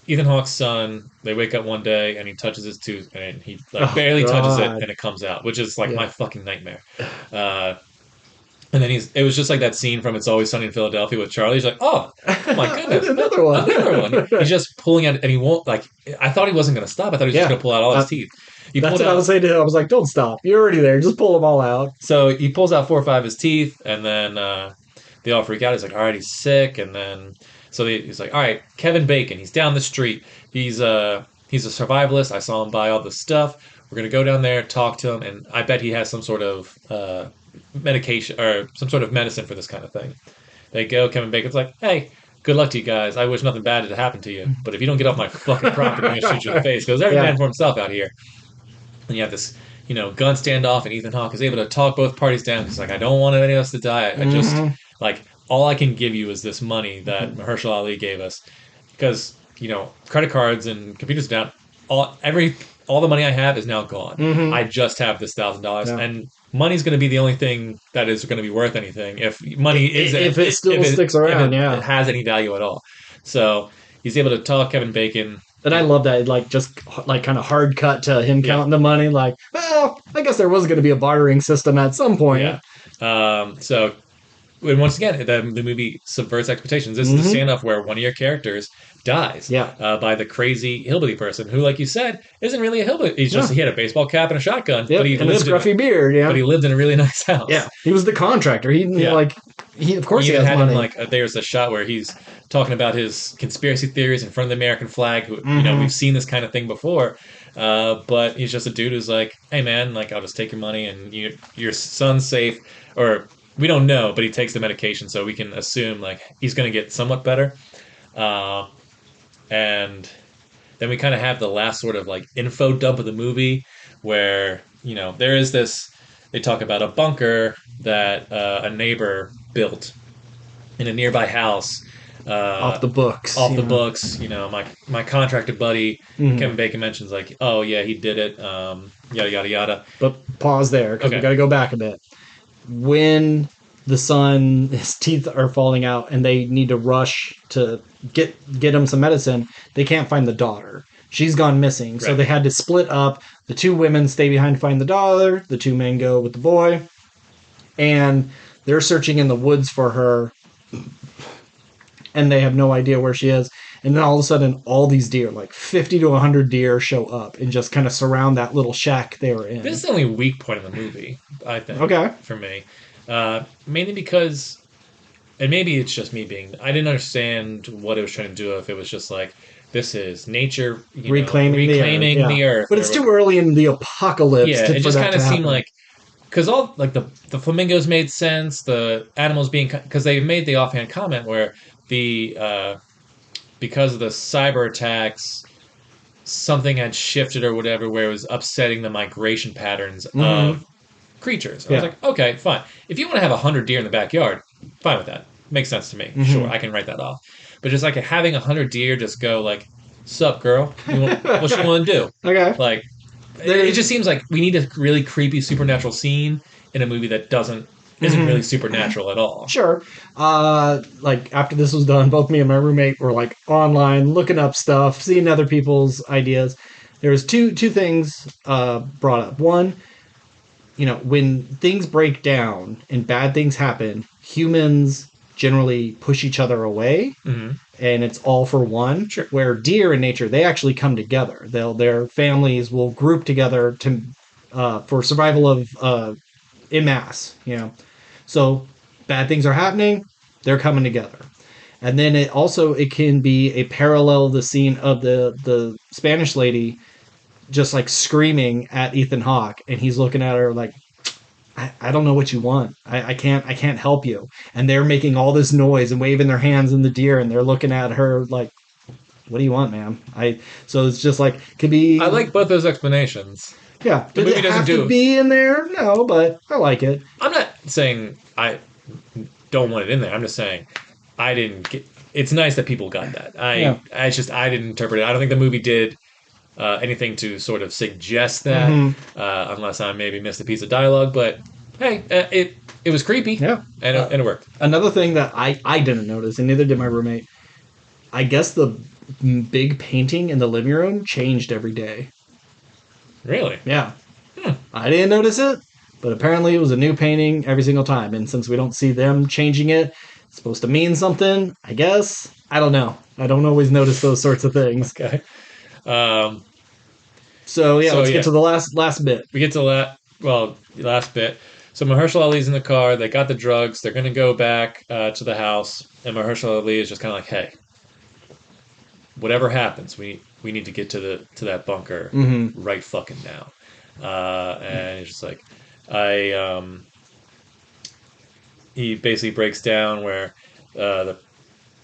[SPEAKER 2] Ethan Hawke's son, they wake up one day and he touches his tooth and he like
[SPEAKER 1] Oh
[SPEAKER 2] barely touches it
[SPEAKER 1] God.
[SPEAKER 2] and it comes out, which is like my
[SPEAKER 1] Yeah.
[SPEAKER 2] fucking nightmare. Uh, and then it was just like that scene from It's Always Sunny in Philadelphia with Charlie. He's like, oh my goodness,
[SPEAKER 1] Another one.
[SPEAKER 2] another one. He's just pulling out, and he won't like. I thought he wasn't going to stop. I thought he was just
[SPEAKER 1] Yeah.
[SPEAKER 2] going to pull out all his
[SPEAKER 1] Uh,
[SPEAKER 2] teeth. He
[SPEAKER 1] that's
[SPEAKER 2] pulled
[SPEAKER 1] what I was
[SPEAKER 2] out,
[SPEAKER 1] saying to him. I was like, don't stop. You're already there. Just pull them all out.
[SPEAKER 2] so he pulls out 4 or 5 of his teeth, and then they all freak out. He's like, all right, he's sick, and then he's like, all right, Kevin Bacon. He's down the street. He's a survivalist. I saw him buy all this stuff. We're gonna go down there, talk to him, and I bet he has some sort of medication or some sort of medicine for this kind of thing. They go. Kevin Bacon's like, "Hey, good luck to you guys. I wish nothing bad had happened to you, but if you don't get off my fucking property, I'm gonna shoot you in the face." Because every
[SPEAKER 1] Yeah.
[SPEAKER 2] man for himself out here. And you have this, gun standoff, and Ethan Hawke is able to talk both parties down. He's like, "I don't want any of us to die. I just
[SPEAKER 1] Mm-hmm.
[SPEAKER 2] like all I can give you is this money that Mahershala Ali gave us, because credit cards and computers are down. All the money I have is now gone.
[SPEAKER 1] Mm-hmm.
[SPEAKER 2] I just have this $1,000,
[SPEAKER 1] Yeah.
[SPEAKER 2] and money's going to be the only thing that is going to be worth anything if money is
[SPEAKER 1] If it still sticks
[SPEAKER 2] if
[SPEAKER 1] around,
[SPEAKER 2] it
[SPEAKER 1] yeah.
[SPEAKER 2] has any value at all. So he's able to talk Kevin Bacon.
[SPEAKER 1] And I love that, like, just like kind of hard cut to him
[SPEAKER 2] Yeah,
[SPEAKER 1] counting the money. Like, well, I guess there was going to be a bartering system at some point.
[SPEAKER 2] yeah. So and once again, the movie subverts expectations. This is the
[SPEAKER 1] Mm-hmm.
[SPEAKER 2] standoff where one of your characters dies
[SPEAKER 1] Yeah.
[SPEAKER 2] by the crazy hillbilly person who, like you said, isn't really a hillbilly.
[SPEAKER 1] Yeah.
[SPEAKER 2] He had a baseball cap and a shotgun,
[SPEAKER 1] Yep.
[SPEAKER 2] but he
[SPEAKER 1] And a
[SPEAKER 2] lived in
[SPEAKER 1] scruffy beard. Yeah.
[SPEAKER 2] but he lived in a really nice house.
[SPEAKER 1] Yeah. He was the contractor.
[SPEAKER 2] Yeah.
[SPEAKER 1] He of course
[SPEAKER 2] You
[SPEAKER 1] he
[SPEAKER 2] even
[SPEAKER 1] has
[SPEAKER 2] had him
[SPEAKER 1] money.
[SPEAKER 2] like there's a shot where he's talking about his conspiracy theories in front of the American flag.
[SPEAKER 1] Mm-hmm.
[SPEAKER 2] We've seen this kind of thing before, but he's just a dude who's like, "Hey man, like I'll just take your money and your son's safe." Or we don't know, but he takes the medication, so we can assume like he's going to get somewhat better. Uh, and then we kind of have the last sort of like info dump of the movie where there is this. They talk about a bunker that a neighbor built in a nearby house,
[SPEAKER 1] Off
[SPEAKER 2] uh,
[SPEAKER 1] the books.
[SPEAKER 2] off the books. My contracted buddy
[SPEAKER 1] Mm-hmm.
[SPEAKER 2] Kevin Bacon mentions like, oh yeah, he did it. Yada yada yada.
[SPEAKER 1] But pause there because we
[SPEAKER 2] Okay,
[SPEAKER 1] got to go back a bit. When the son, his teeth are falling out, and they need to rush to get him some medicine, they can't find the daughter. She's gone missing, so
[SPEAKER 2] right.
[SPEAKER 1] they had to split up. The two women stay behind to find the daughter. The two men go with the boy, and they're searching in the woods for her, and they have no idea where she is. And then all of a sudden, all these deer, like 50 to 100 deer, show up and just kind of surround that little shack they were in.
[SPEAKER 2] This is the only weak point in the movie, I think.
[SPEAKER 1] Okay.
[SPEAKER 2] For me, mainly because, and maybe it's just me I didn't understand what it was trying to do. If it was just like this is nature,
[SPEAKER 1] Reclaiming the earth. Yeah.
[SPEAKER 2] the earth,
[SPEAKER 1] But it's too early in the apocalypse
[SPEAKER 2] yeah,
[SPEAKER 1] to,
[SPEAKER 2] it
[SPEAKER 1] for
[SPEAKER 2] just
[SPEAKER 1] that
[SPEAKER 2] kind
[SPEAKER 1] to
[SPEAKER 2] of seemed
[SPEAKER 1] happen.
[SPEAKER 2] like because all like the flamingos made sense, the animals being because they made the offhand comment where the because of the cyber attacks, something had shifted or whatever where it was upsetting the migration patterns
[SPEAKER 1] Mm-hmm.
[SPEAKER 2] of creatures. And I was
[SPEAKER 1] Yeah.
[SPEAKER 2] like, okay, fine. If you want to have 100 deer in the backyard, fine with that. Makes sense to me. Sure,
[SPEAKER 1] Mm-hmm.
[SPEAKER 2] I can write that off. But just like having 100 deer just go like, sup, girl? What you want to do?
[SPEAKER 1] Okay.
[SPEAKER 2] Like, it
[SPEAKER 1] There's.
[SPEAKER 2] just seems like we need a really creepy supernatural scene in a movie that doesn't isn't really
[SPEAKER 1] Mm-hmm.
[SPEAKER 2] supernatural at all.
[SPEAKER 1] Sure. Like after this was done, both me and my roommate were like online looking up stuff, seeing other people's ideas. There was two things brought up. One, when things break down and bad things happen, humans generally push each other away,
[SPEAKER 2] Mm-hmm.
[SPEAKER 1] and it's all for one.
[SPEAKER 2] Sure.
[SPEAKER 1] Where deer in nature, they actually come together. Their families will group together to for survival of en masse. So bad things are happening, they're coming together. And then it can be a parallel the scene of the Spanish lady just like screaming at Ethan Hawke, and he's looking at her like, I don't know what you want. I can't help you. And they're making all this noise and waving their hands in the deer, and they're looking at her like, what do you want, ma'am? So it's just like could
[SPEAKER 2] I
[SPEAKER 1] be.
[SPEAKER 2] like both those explanations.
[SPEAKER 1] Yeah.
[SPEAKER 2] The
[SPEAKER 1] Does
[SPEAKER 2] movie
[SPEAKER 1] it
[SPEAKER 2] doesn't
[SPEAKER 1] have to
[SPEAKER 2] do.
[SPEAKER 1] be in there? No, but I like it.
[SPEAKER 2] I'm not saying I don't want it in there. I'm just saying I didn't get. It's nice that people got that.
[SPEAKER 1] Yeah.
[SPEAKER 2] I didn't interpret it. I don't think the movie did anything to sort of suggest that,
[SPEAKER 1] Mm-hmm.
[SPEAKER 2] unless I maybe missed a piece of dialogue. But hey, it was creepy,
[SPEAKER 1] Yeah.
[SPEAKER 2] and it worked.
[SPEAKER 1] Another thing that I didn't notice, and neither did my roommate, I guess the big painting in the living room changed every day.
[SPEAKER 2] Really?
[SPEAKER 1] Yeah.
[SPEAKER 2] Hmm.
[SPEAKER 1] I didn't notice it, but apparently it was a new painting every single time. And since we don't see them changing it, it's supposed to mean something, I guess. I don't know. I don't always notice those sorts of things.
[SPEAKER 2] Okay. Um,
[SPEAKER 1] So yeah,
[SPEAKER 2] so
[SPEAKER 1] let's
[SPEAKER 2] yeah,
[SPEAKER 1] get to the last bit.
[SPEAKER 2] we get to that. Well, the last bit. So Mahershala Ali's in the car. They got the drugs. They're gonna go back to the house, and Mahershala Ali is just kind of like, "Hey, whatever happens, we need to get to that bunker
[SPEAKER 1] Mm-hmm.
[SPEAKER 2] right fucking now." And it's just like, I he basically breaks down where the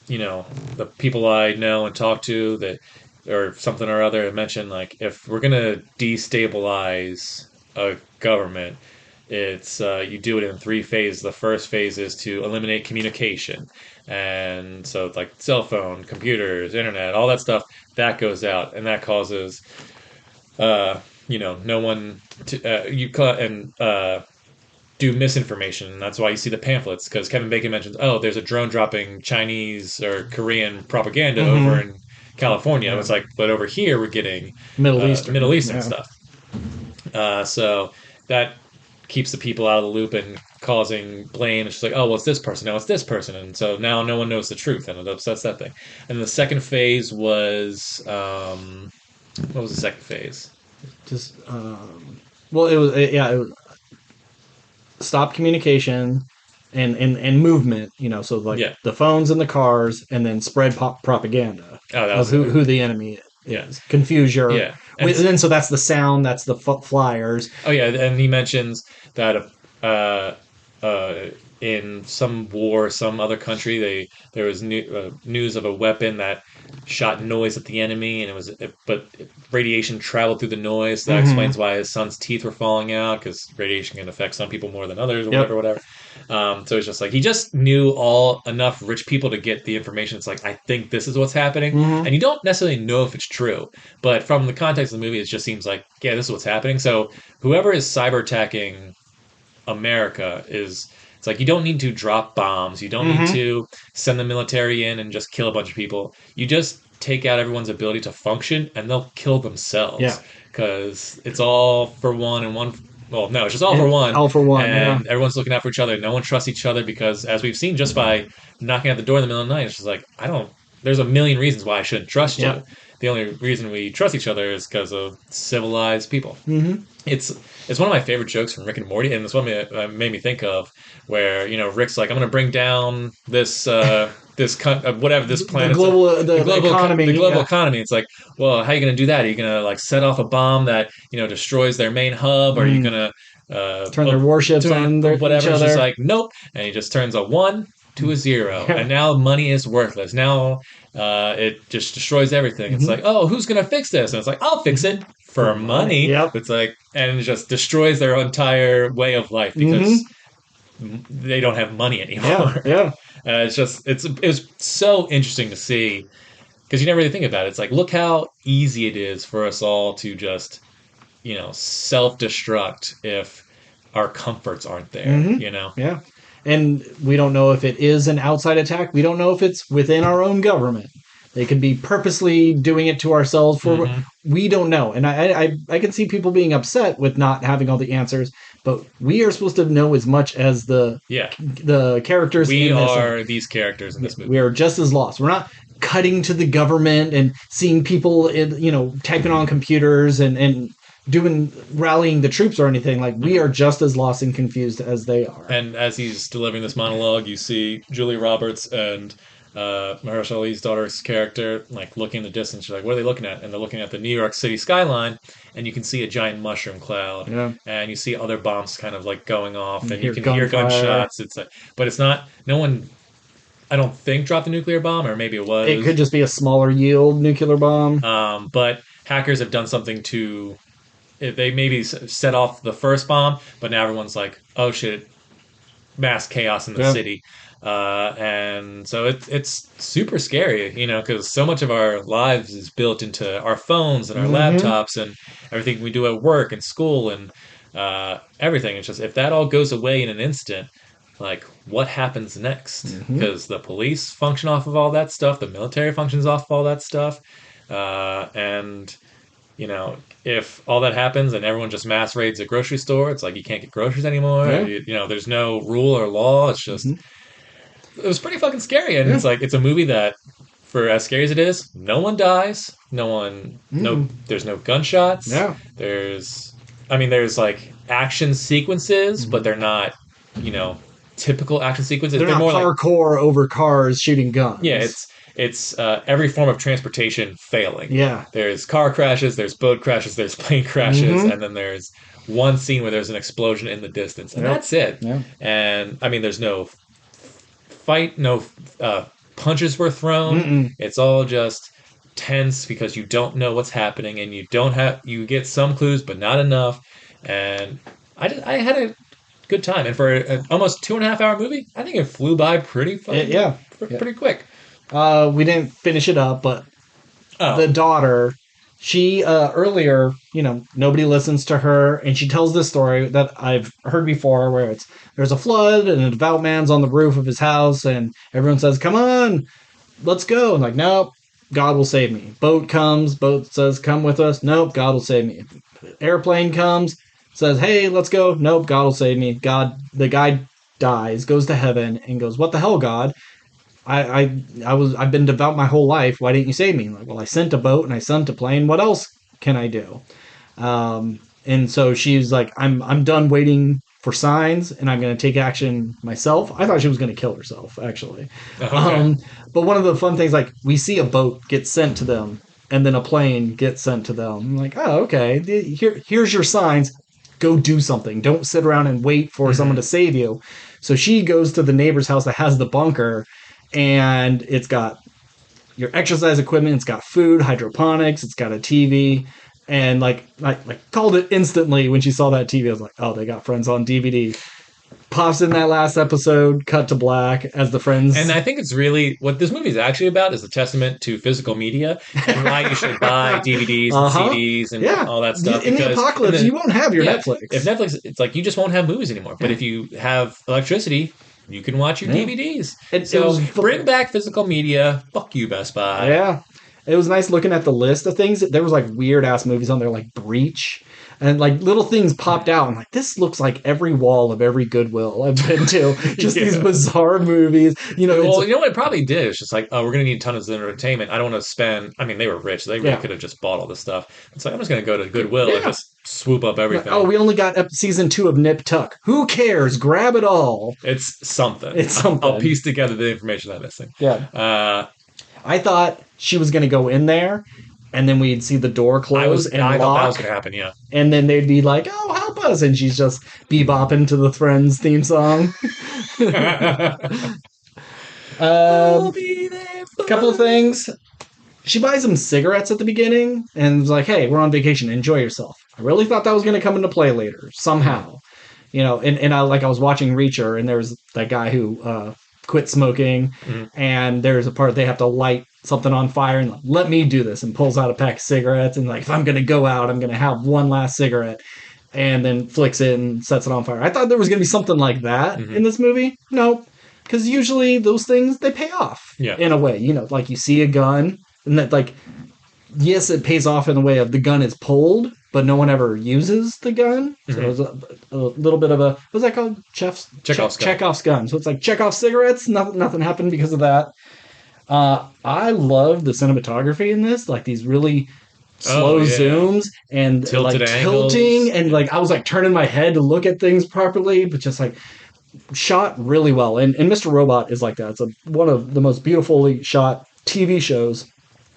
[SPEAKER 2] the people I know and talk to that or something or other mention like if we're gonna destabilize a government, it's you do it in three phases. The first phase is to eliminate communication, and so it's like cell phone, computers, internet, all that stuff that goes out, and that causes no one to you cut and do misinformation. And that's why you see the pamphlets because Kevin Bacon mentions, oh, there's a drone dropping Chinese or Korean propaganda over
[SPEAKER 1] Mm-hmm.
[SPEAKER 2] in California.
[SPEAKER 1] Yeah.
[SPEAKER 2] It's like, but over here we're getting
[SPEAKER 1] Middle Eastern.
[SPEAKER 2] Middle Eastern
[SPEAKER 1] Yeah.
[SPEAKER 2] stuff. So that keeps the people out of the loop and causing blame. It's just like, oh, well, it's this person. No, it's this person. And so now no one knows the truth, and it upsets that thing. And the second phase was, what was the second phase?
[SPEAKER 1] Just well, it was stop communication and movement. So like
[SPEAKER 2] Yeah.
[SPEAKER 1] the phones and the cars, and then spread propaganda
[SPEAKER 2] Oh, that
[SPEAKER 1] of
[SPEAKER 2] was
[SPEAKER 1] who
[SPEAKER 2] it.
[SPEAKER 1] the enemy
[SPEAKER 2] Yeah.
[SPEAKER 1] is. Confuse your.
[SPEAKER 2] Yeah. And
[SPEAKER 1] And then so that's the sound. That's the flyers.
[SPEAKER 2] oh yeah, and he mentions that uh, in some war, some other country, there was news of a weapon that shot noise at the enemy, and but radiation traveled through the noise. So that
[SPEAKER 1] Mm-hmm.
[SPEAKER 2] explains why his son's teeth were falling out because radiation can affect some people more than others, or
[SPEAKER 1] Yep.
[SPEAKER 2] whatever. So it's just like he just knew all enough rich people to get the information. It's like I think this is what's happening,
[SPEAKER 1] Mm-hmm.
[SPEAKER 2] and you don't necessarily know if it's true, but from the context of the movie, it just seems like yeah, this is what's happening. So whoever is cyber attacking America is it's like you don't need to drop bombs, you don't need
[SPEAKER 1] Mm-hmm.
[SPEAKER 2] to send the military in and just kill a bunch of people. You just take out everyone's ability to function and they'll kill
[SPEAKER 1] Yeah.
[SPEAKER 2] themselves because it's all for one and one. Well, no, it's just all for one,
[SPEAKER 1] All for one. Yeah.
[SPEAKER 2] and everyone's looking out for each other. No one trusts each other because, as we've seen, just by knocking at the door in the middle of the night, it's just like I don't. There's a million reasons why I shouldn't trust
[SPEAKER 1] Yeah.
[SPEAKER 2] you. The only reason we trust each other is because of civilized people.
[SPEAKER 1] Mm-hmm.
[SPEAKER 2] It's it's one of my favorite jokes from Rick and Morty, and it's one made me think of where Rick's like, I'm going to bring down this whatever this
[SPEAKER 1] The
[SPEAKER 2] planet,
[SPEAKER 1] global the economy.
[SPEAKER 2] the global
[SPEAKER 1] Yeah.
[SPEAKER 2] economy. It's like, well, how are you going to do that? Are you going to like set off a bomb that destroys their main hub? Or are you
[SPEAKER 1] Mm.
[SPEAKER 2] going to
[SPEAKER 1] Turn their warships on
[SPEAKER 2] whatever?
[SPEAKER 1] each
[SPEAKER 2] It's just
[SPEAKER 1] other.
[SPEAKER 2] like nope, and he just turns a one to a zero, and now money is worthless. Now it just destroys everything. It's like, oh, who's gonna fix this? And it's like, I'll fix it for money.
[SPEAKER 1] Yep.
[SPEAKER 2] It's like, and it just destroys their entire way of life because they don't have money anymore.
[SPEAKER 1] Yeah.
[SPEAKER 2] It was so interesting to see because you never really think about it. It's like, look how easy it is for us all to just, self-destruct if our comforts aren't there,
[SPEAKER 1] Yeah. And we don't know if it is an outside attack. We don't know if it's within our own government. They could be purposely doing it to ourselves for we don't know. And I can see people being upset with not having all the answers, but we are supposed to know as much as the characters.
[SPEAKER 2] We are these characters in this movie.
[SPEAKER 1] We are just as lost. We're not cutting to the government and seeing people typing on computers and rallying the troops or anything. Like, we are just as lost and confused as they are.
[SPEAKER 2] And as he's delivering this monologue, you see Julia Roberts and Mahershala Ali's daughter's character like looking in the distance. She's like, what are they looking at? And they're looking at the New York City skyline, and you can see a giant mushroom cloud, and you see other bombs kind of like going off, and you can hear gunshots. It's like, but it's not. No one, I don't think, dropped a nuclear bomb, or maybe it was.
[SPEAKER 1] It could just be a smaller yield nuclear bomb.
[SPEAKER 2] But hackers have done something to. They maybe set off the first bomb, but now everyone's like, oh shit, mass chaos in the city. And so it's super scary, because so much of our lives is built into our phones and our laptops and everything we do at work and school and everything. It's just, if that all goes away in an instant, like, what happens next? Because the police function off of all that stuff, the military functions off of all that stuff, and if all that happens and everyone just mass raids a grocery store, it's like you can't get groceries anymore. There's no rule or law. It's just it was pretty fucking scary, and it's like, it's a movie that, for as scary as it is, no one dies, there's no gunshots. There's like action sequences, but they're not typical action sequences.
[SPEAKER 1] They're not
[SPEAKER 2] more
[SPEAKER 1] parkour like, over cars shooting guns.
[SPEAKER 2] Yeah, it's every form of transportation failing.
[SPEAKER 1] Yeah.
[SPEAKER 2] There's car crashes, there's boat crashes, there's plane crashes, and then there's one scene where there's an explosion in the distance, and that's it.
[SPEAKER 1] Yeah.
[SPEAKER 2] And there's no fight, no punches were thrown. It's all just tense because you don't know what's happening, and you get some clues, but not enough. And I had a good time, and for an almost 2.5 hour movie, I think it flew by pretty pretty quick.
[SPEAKER 1] We didn't finish it up, but the daughter, she earlier, nobody listens to her, and she tells this story that I've heard before, where there's a flood and a devout man's on the roof of his house, and everyone says, "Come on, let's go." And like, nope, God will save me. Boat comes, boat says, "Come with us." Nope, God will save me. Airplane comes, says, "Hey, let's go." Nope, God will save me. The guy dies, goes to heaven, and goes, "What the hell, God? I've been devout my whole life. Why didn't you save me?" Like, well, I sent a boat and I sent a plane. What else can I do? And so she's like, I'm done waiting for signs, and I'm going to take action myself. I thought she was going to kill herself, actually. Okay. But one of the fun things, like, we see a boat get sent to them, and then a plane gets sent to them. I'm like, oh, okay. Here's your signs. Go do something. Don't sit around and wait for someone to save you. So she goes to the neighbor's house that has the bunker, and it's got your exercise equipment, it's got food, hydroponics, it's got a TV, and like called it instantly when she saw that TV. I was like, oh, they got Friends on DVD. Pops in that last episode, cut to black as the Friends.
[SPEAKER 2] And I think it's really what this movie is actually about is a testament to physical media and why you should buy DVDs and CDs and all that stuff.
[SPEAKER 1] In the apocalypse, you won't have your Netflix.
[SPEAKER 2] If Netflix, it's like you just won't have movies anymore. But if you have electricity, you can watch your DVDs. So bring back physical media. Fuck you, Best Buy.
[SPEAKER 1] Yeah. It was nice looking at the list of things. There was like weird ass movies on there, like Breach. And like little things popped out. I'm like, this looks like every wall of every Goodwill I've been to. Just these bizarre movies.
[SPEAKER 2] You know what it probably did? It's just like, oh, we're going to need tons of entertainment. I don't want to spend. I mean, they were rich. They really could have just bought all this stuff. It's like, I'm just going to go to Goodwill and just swoop up everything.
[SPEAKER 1] Oh, we only got season 2 of Nip Tuck. Who cares? Grab it all.
[SPEAKER 2] It's something. I'll piece together the information I'm missing.
[SPEAKER 1] Yeah. I thought she was going to go in there, and then we'd see the door close and lock.
[SPEAKER 2] I thought that was going to happen, yeah.
[SPEAKER 1] And then they'd be like, oh, help us. And she's just bebopping to the Friends theme song.
[SPEAKER 2] I'll be there.
[SPEAKER 1] Couple of things. She buys him cigarettes at the beginning and is like, "Hey, we're on vacation. Enjoy yourself." I really thought that was going to come into play later somehow. And I was watching Reacher, and there's that guy who quit smoking, and there's a part they have to light something on fire and like, let me do this, and pulls out a pack of cigarettes and like, if I'm gonna go out, I'm gonna have one last cigarette, and then flicks it and sets it on fire. I thought there was gonna be something like that in this movie. No, because usually those things they pay off in a way. Like you see a gun, and that like yes, it pays off in the way of the gun is pulled, but no one ever uses the gun. So it was a little bit of a what's that called? Chekhov's gun. So it's like Chekhov's cigarettes. Nothing happened because of that. I love the cinematography in this, like these really slow zooms and
[SPEAKER 2] tilted
[SPEAKER 1] like
[SPEAKER 2] angles.
[SPEAKER 1] tilting, and like I was like turning my head to look at things properly, but just like shot really well. And Mr. Robot is like that. It's one of the most beautifully shot TV shows,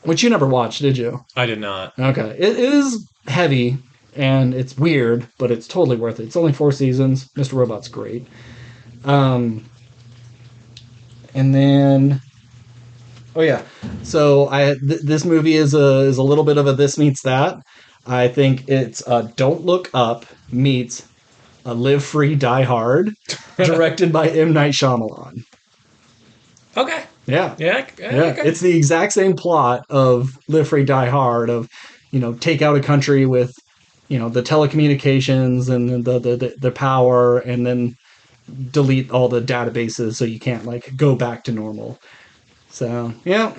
[SPEAKER 1] which you never watched, did you?
[SPEAKER 2] I did not.
[SPEAKER 1] Okay. It is heavy and it's weird, but it's totally worth it. It's only 4 seasons. Mr. Robot's great. And then, oh yeah. So this movie is a little bit of a this meets that. I think it's Don't Look Up meets Live Free, Die Hard, directed by M. Night Shyamalan.
[SPEAKER 2] Okay.
[SPEAKER 1] Yeah.
[SPEAKER 2] Yeah. Okay.
[SPEAKER 1] It's the exact same plot of Live Free, Die Hard, of, take out a country with, the telecommunications and the power, and then delete all the databases so you can't, like, go back to normal. So, yeah.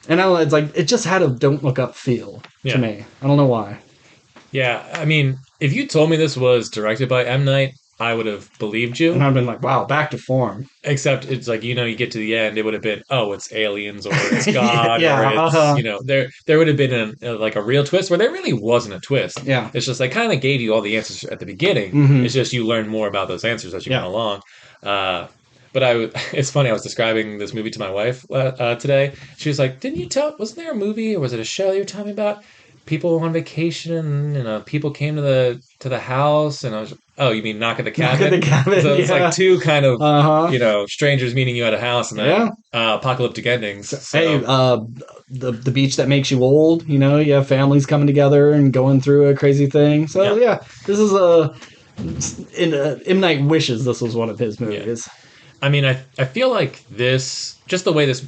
[SPEAKER 1] And it's like, it just had a Don't Look Up feel to me. I don't know why.
[SPEAKER 2] Yeah. I mean, if you told me this was directed by M. Night, I would have believed you.
[SPEAKER 1] And I've been like, wow, back to form.
[SPEAKER 2] Except it's like, you get to the end, it would have been, oh, it's aliens or it's God or it's, there would have been a real twist where there really wasn't a twist.
[SPEAKER 1] Yeah.
[SPEAKER 2] It's just, they kind of gave you all the answers at the beginning. It's just you learn more about those answers as you went along. But it's funny, I was describing this movie to my wife today. She was like, wasn't there a movie or was it a show you were talking about? People on vacation and people came to the house, and I was, oh, you mean Knock at the Cabin?
[SPEAKER 1] Knock at the Cabin.
[SPEAKER 2] So it's like two kind of strangers meeting you at a house, and then apocalyptic endings. So.
[SPEAKER 1] Hey, the beach that makes you old. You have families coming together and going through a crazy thing. So this is M. Night wishes this was one of his movies.
[SPEAKER 2] Yeah. I mean, I feel like this, just the way this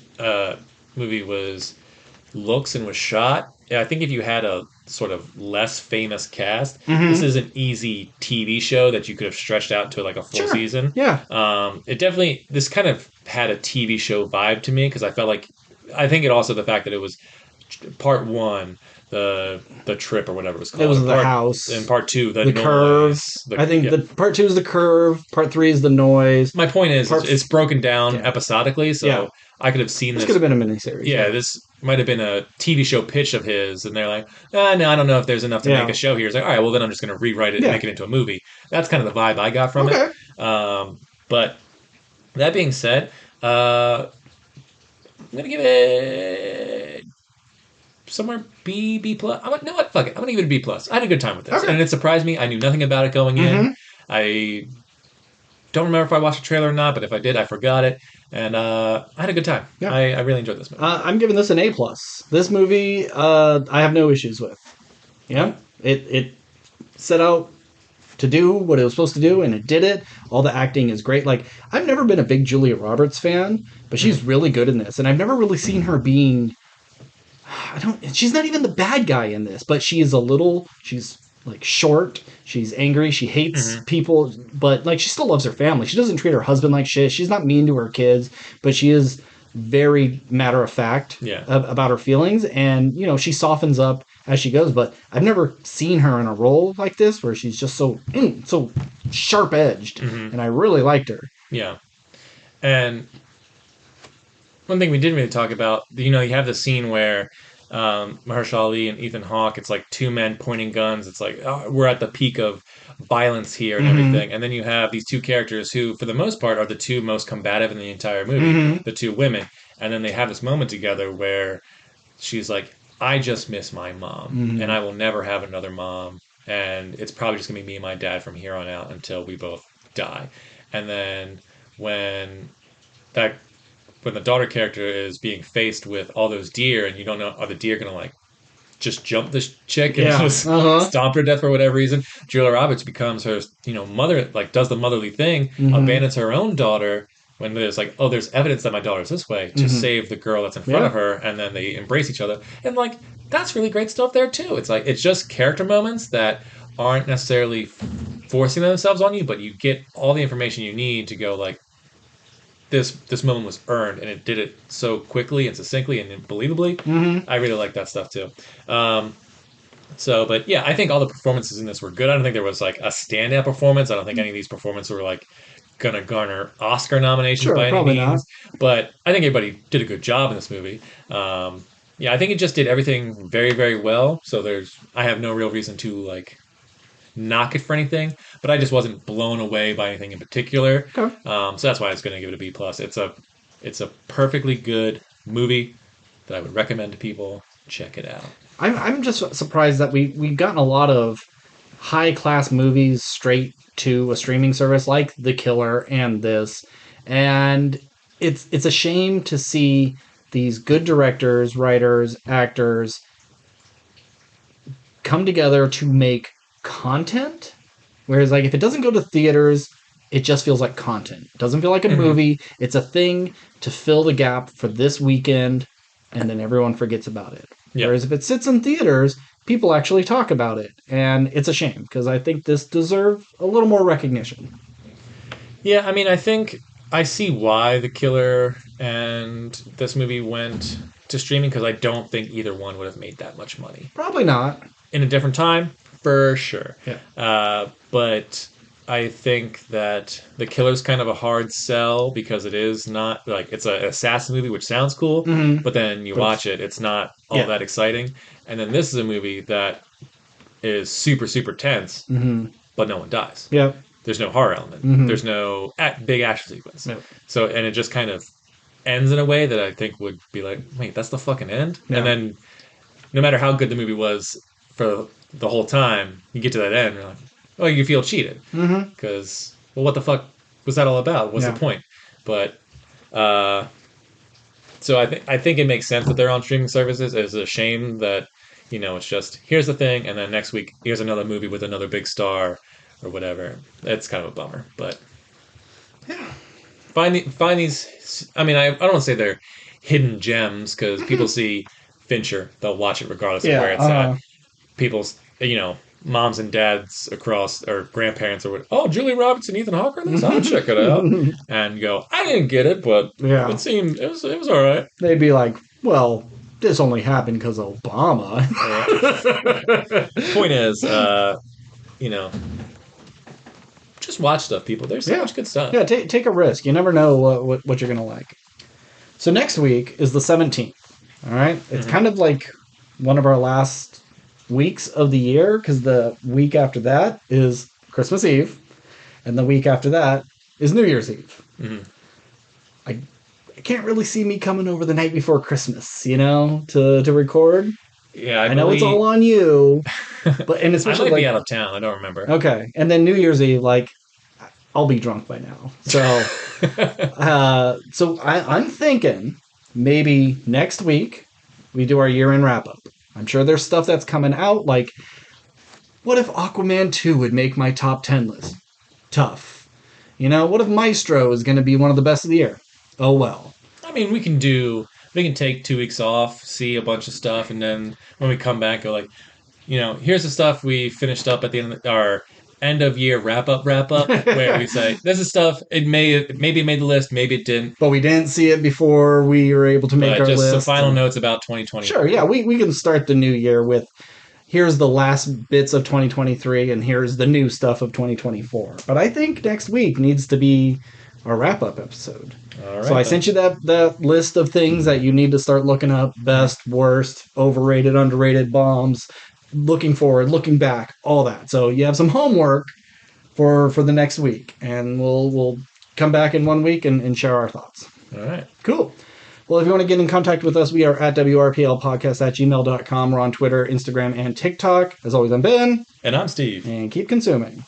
[SPEAKER 2] movie looks and was shot. I think if you had a sort of less famous cast, this is an easy TV show that you could have stretched out to like a full season.
[SPEAKER 1] Yeah.
[SPEAKER 2] This kind of had a TV show vibe to me because I think it also the fact that it was part 1, the trip or whatever it was called.
[SPEAKER 1] It was the house.
[SPEAKER 2] And part 2, the noise.
[SPEAKER 1] Curve. I think the part 2 is the curve. Part 3 is the noise.
[SPEAKER 2] My point is, it's broken down episodically, so I could have seen this.
[SPEAKER 1] This could have been a miniseries.
[SPEAKER 2] Yeah, this might have been a TV show pitch of his, and they're like, no, I don't know if there's enough to make a show here. It's like, all right, well, then I'm just going to rewrite it and make it into a movie. That's kind of the vibe I got from it. But that being said, I'm going to give it somewhere B plus. No, what? Fuck it. I'm going to give it a B plus. I had a good time with this, and it surprised me. I knew nothing about it going in. I don't remember if I watched a trailer or not, but if I did, I forgot it. And I had a good time. Yeah. I really enjoyed this movie.
[SPEAKER 1] I'm giving this an A+. This movie, I have no issues with. Yeah, it set out to do what it was supposed to do, and it did it. All the acting is great. Like, I've never been a big Julia Roberts fan, but she's really good in this. And I've never really seen her being... She's not even the bad guy in this, but she's like short, she's angry, she hates people, but like she still loves her family. She doesn't treat her husband like shit. She's not mean to her kids, but she is very matter of fact about her feelings, and she softens up as she goes. But I've never seen her in a role like this where she's just so sharp edged, and I really liked her.
[SPEAKER 2] Yeah, and one thing we didn't really talk about, you have the scene where Mahershala Ali and Ethan Hawke, it's like two men pointing guns. It's like, oh, we're at the peak of violence here and everything. And then you have these two characters who, for the most part, are the two most combative in the entire movie, the two women. And then they have this moment together where she's like, I just miss my mom, and I will never have another mom. And it's probably just going to be me and my dad from here on out until we both die. And then when that when the daughter character is being faced with all those deer, and you don't know, are the deer going to like just jump this chick and
[SPEAKER 1] Yeah.
[SPEAKER 2] just stomp her to death for whatever reason. Julia Roberts becomes her, mother, like does the motherly thing,
[SPEAKER 1] Mm-hmm.
[SPEAKER 2] abandons her own daughter when there's like, oh, there's evidence that my daughter's this way to
[SPEAKER 1] Mm-hmm.
[SPEAKER 2] save the girl that's in front
[SPEAKER 1] Yeah.
[SPEAKER 2] of her, and then they embrace each other. And like, that's really great stuff there too. It's like, it's just character moments that aren't necessarily forcing themselves on you, but you get all the information you need to go like, this moment was earned, and it did it so quickly and succinctly and believably.
[SPEAKER 1] Mm-hmm.
[SPEAKER 2] I really like that stuff too. Um, but yeah, I think all the performances in this were good. I don't think there was like a standout performance. I don't think any of these performances were like gonna garner Oscar nominations
[SPEAKER 1] Sure,
[SPEAKER 2] by any
[SPEAKER 1] probably not.
[SPEAKER 2] means. But I think everybody did a good job in this movie. Yeah, I think it just did everything very, very well. So I have no real reason to like knock it for anything. But I just wasn't blown away by anything in particular.
[SPEAKER 1] Okay.
[SPEAKER 2] So that's why I was going to give it a B plus. It's a perfectly good movie that I would recommend to people. Check it out.
[SPEAKER 1] I'm just surprised that we've gotten a lot of high class movies straight to a streaming service like The Killer and this, and it's a shame to see these good directors, writers, actors come together to make content. Whereas, like, if it doesn't go to theaters, it just feels like content. It doesn't feel like a
[SPEAKER 2] Mm-hmm.
[SPEAKER 1] movie. It's a thing to fill the gap for this weekend, and then everyone forgets about it.
[SPEAKER 2] Yeah.
[SPEAKER 1] Whereas if it sits in theaters, people actually talk about it, and it's a shame because I think this deserves a little more recognition.
[SPEAKER 2] Yeah, I mean, I think I see why The Killer and this movie went to streaming because I don't think either one would have made that much money.
[SPEAKER 1] Probably not.
[SPEAKER 2] In a different time, for sure.
[SPEAKER 1] Yeah.
[SPEAKER 2] But I think that The Killer's kind of a hard sell because it is not like it's an assassin movie, which sounds cool,
[SPEAKER 1] Mm-hmm.
[SPEAKER 2] but then you
[SPEAKER 1] But
[SPEAKER 2] watch it, it's not all
[SPEAKER 1] yeah.
[SPEAKER 2] that exciting. And then this is a movie that is super, super tense,
[SPEAKER 1] Mm-hmm.
[SPEAKER 2] but no one dies.
[SPEAKER 1] Yeah.
[SPEAKER 2] There's no horror element.
[SPEAKER 1] Mm-hmm.
[SPEAKER 2] There's no big action sequence.
[SPEAKER 1] Yeah.
[SPEAKER 2] So, and it just kind of ends in a way that I think would be like, wait, that's the fucking end?
[SPEAKER 1] Yeah.
[SPEAKER 2] And then no matter how good the movie was for the whole time, you get to that end, and you're like, oh, you feel cheated.
[SPEAKER 1] Mm-hmm.
[SPEAKER 2] Because, well, what the fuck was that all about? What's
[SPEAKER 1] Yeah.
[SPEAKER 2] the point? But, so I think it makes sense that they're on streaming services. It's a shame that, it's just, here's the thing, and then next week, here's another movie with another big star or whatever. It's kind of a bummer, but
[SPEAKER 1] Yeah.
[SPEAKER 2] find these. I mean, I don't want to say they're hidden gems because people see Fincher, they'll watch it regardless of where it's at. People's, moms and dads across or grandparents or what. Oh, Julia Roberts and Ethan Hawke are in this. I'll check it out and go. I didn't get it, but
[SPEAKER 1] Yeah.
[SPEAKER 2] it was all right.
[SPEAKER 1] They'd be like, well, this only happened because of Obama.
[SPEAKER 2] Point is, just watch stuff, people. There's so much good stuff.
[SPEAKER 1] Yeah, take a risk. You never know what you're going to like. So next week is the 17th. All right? It's kind of like one of our last weeks of the year because the week after that is Christmas Eve, and the week after that is New Year's Eve.
[SPEAKER 2] Mm-hmm.
[SPEAKER 1] I can't really see me coming over the night before Christmas, to record.
[SPEAKER 2] Yeah,
[SPEAKER 1] I know it's all on you, but and
[SPEAKER 2] I
[SPEAKER 1] especially
[SPEAKER 2] might be out of town. I don't remember.
[SPEAKER 1] Okay, and then New Year's Eve, like I'll be drunk by now. So, I'm thinking maybe next week we do our year-end wrap-up. I'm sure there's stuff that's coming out. Like, what if Aquaman 2 would make my top 10 list? Tough. What if Maestro is going to be one of the best of the year? Oh well.
[SPEAKER 2] I mean, we can take 2 weeks off, see a bunch of stuff, and then when we come back, go like, here's the stuff we finished up at the end of our end of year wrap up, where we say, this is stuff, maybe it made the list, maybe it didn't.
[SPEAKER 1] But we didn't see it before we were able to make our
[SPEAKER 2] just
[SPEAKER 1] list.
[SPEAKER 2] some final notes about 2020.
[SPEAKER 1] Sure, yeah, we can start the new year with, here's the last bits of 2023, and here's the new stuff of 2024. But I think next week needs to be our wrap-up episode.
[SPEAKER 2] All right,
[SPEAKER 1] so I sent you that list of things that you need to start looking up. Best, worst, overrated, underrated, bombs, looking forward, looking back, all that. So you have some homework for the next week, and we'll come back in 1 week and share our thoughts.
[SPEAKER 2] All right.
[SPEAKER 1] Cool. Well, if you want to get in contact with us, we are at WRPLpodcast@gmail.com. We're on Twitter, Instagram, and TikTok. As always, I'm Ben.
[SPEAKER 2] And I'm Steve.
[SPEAKER 1] And keep consuming.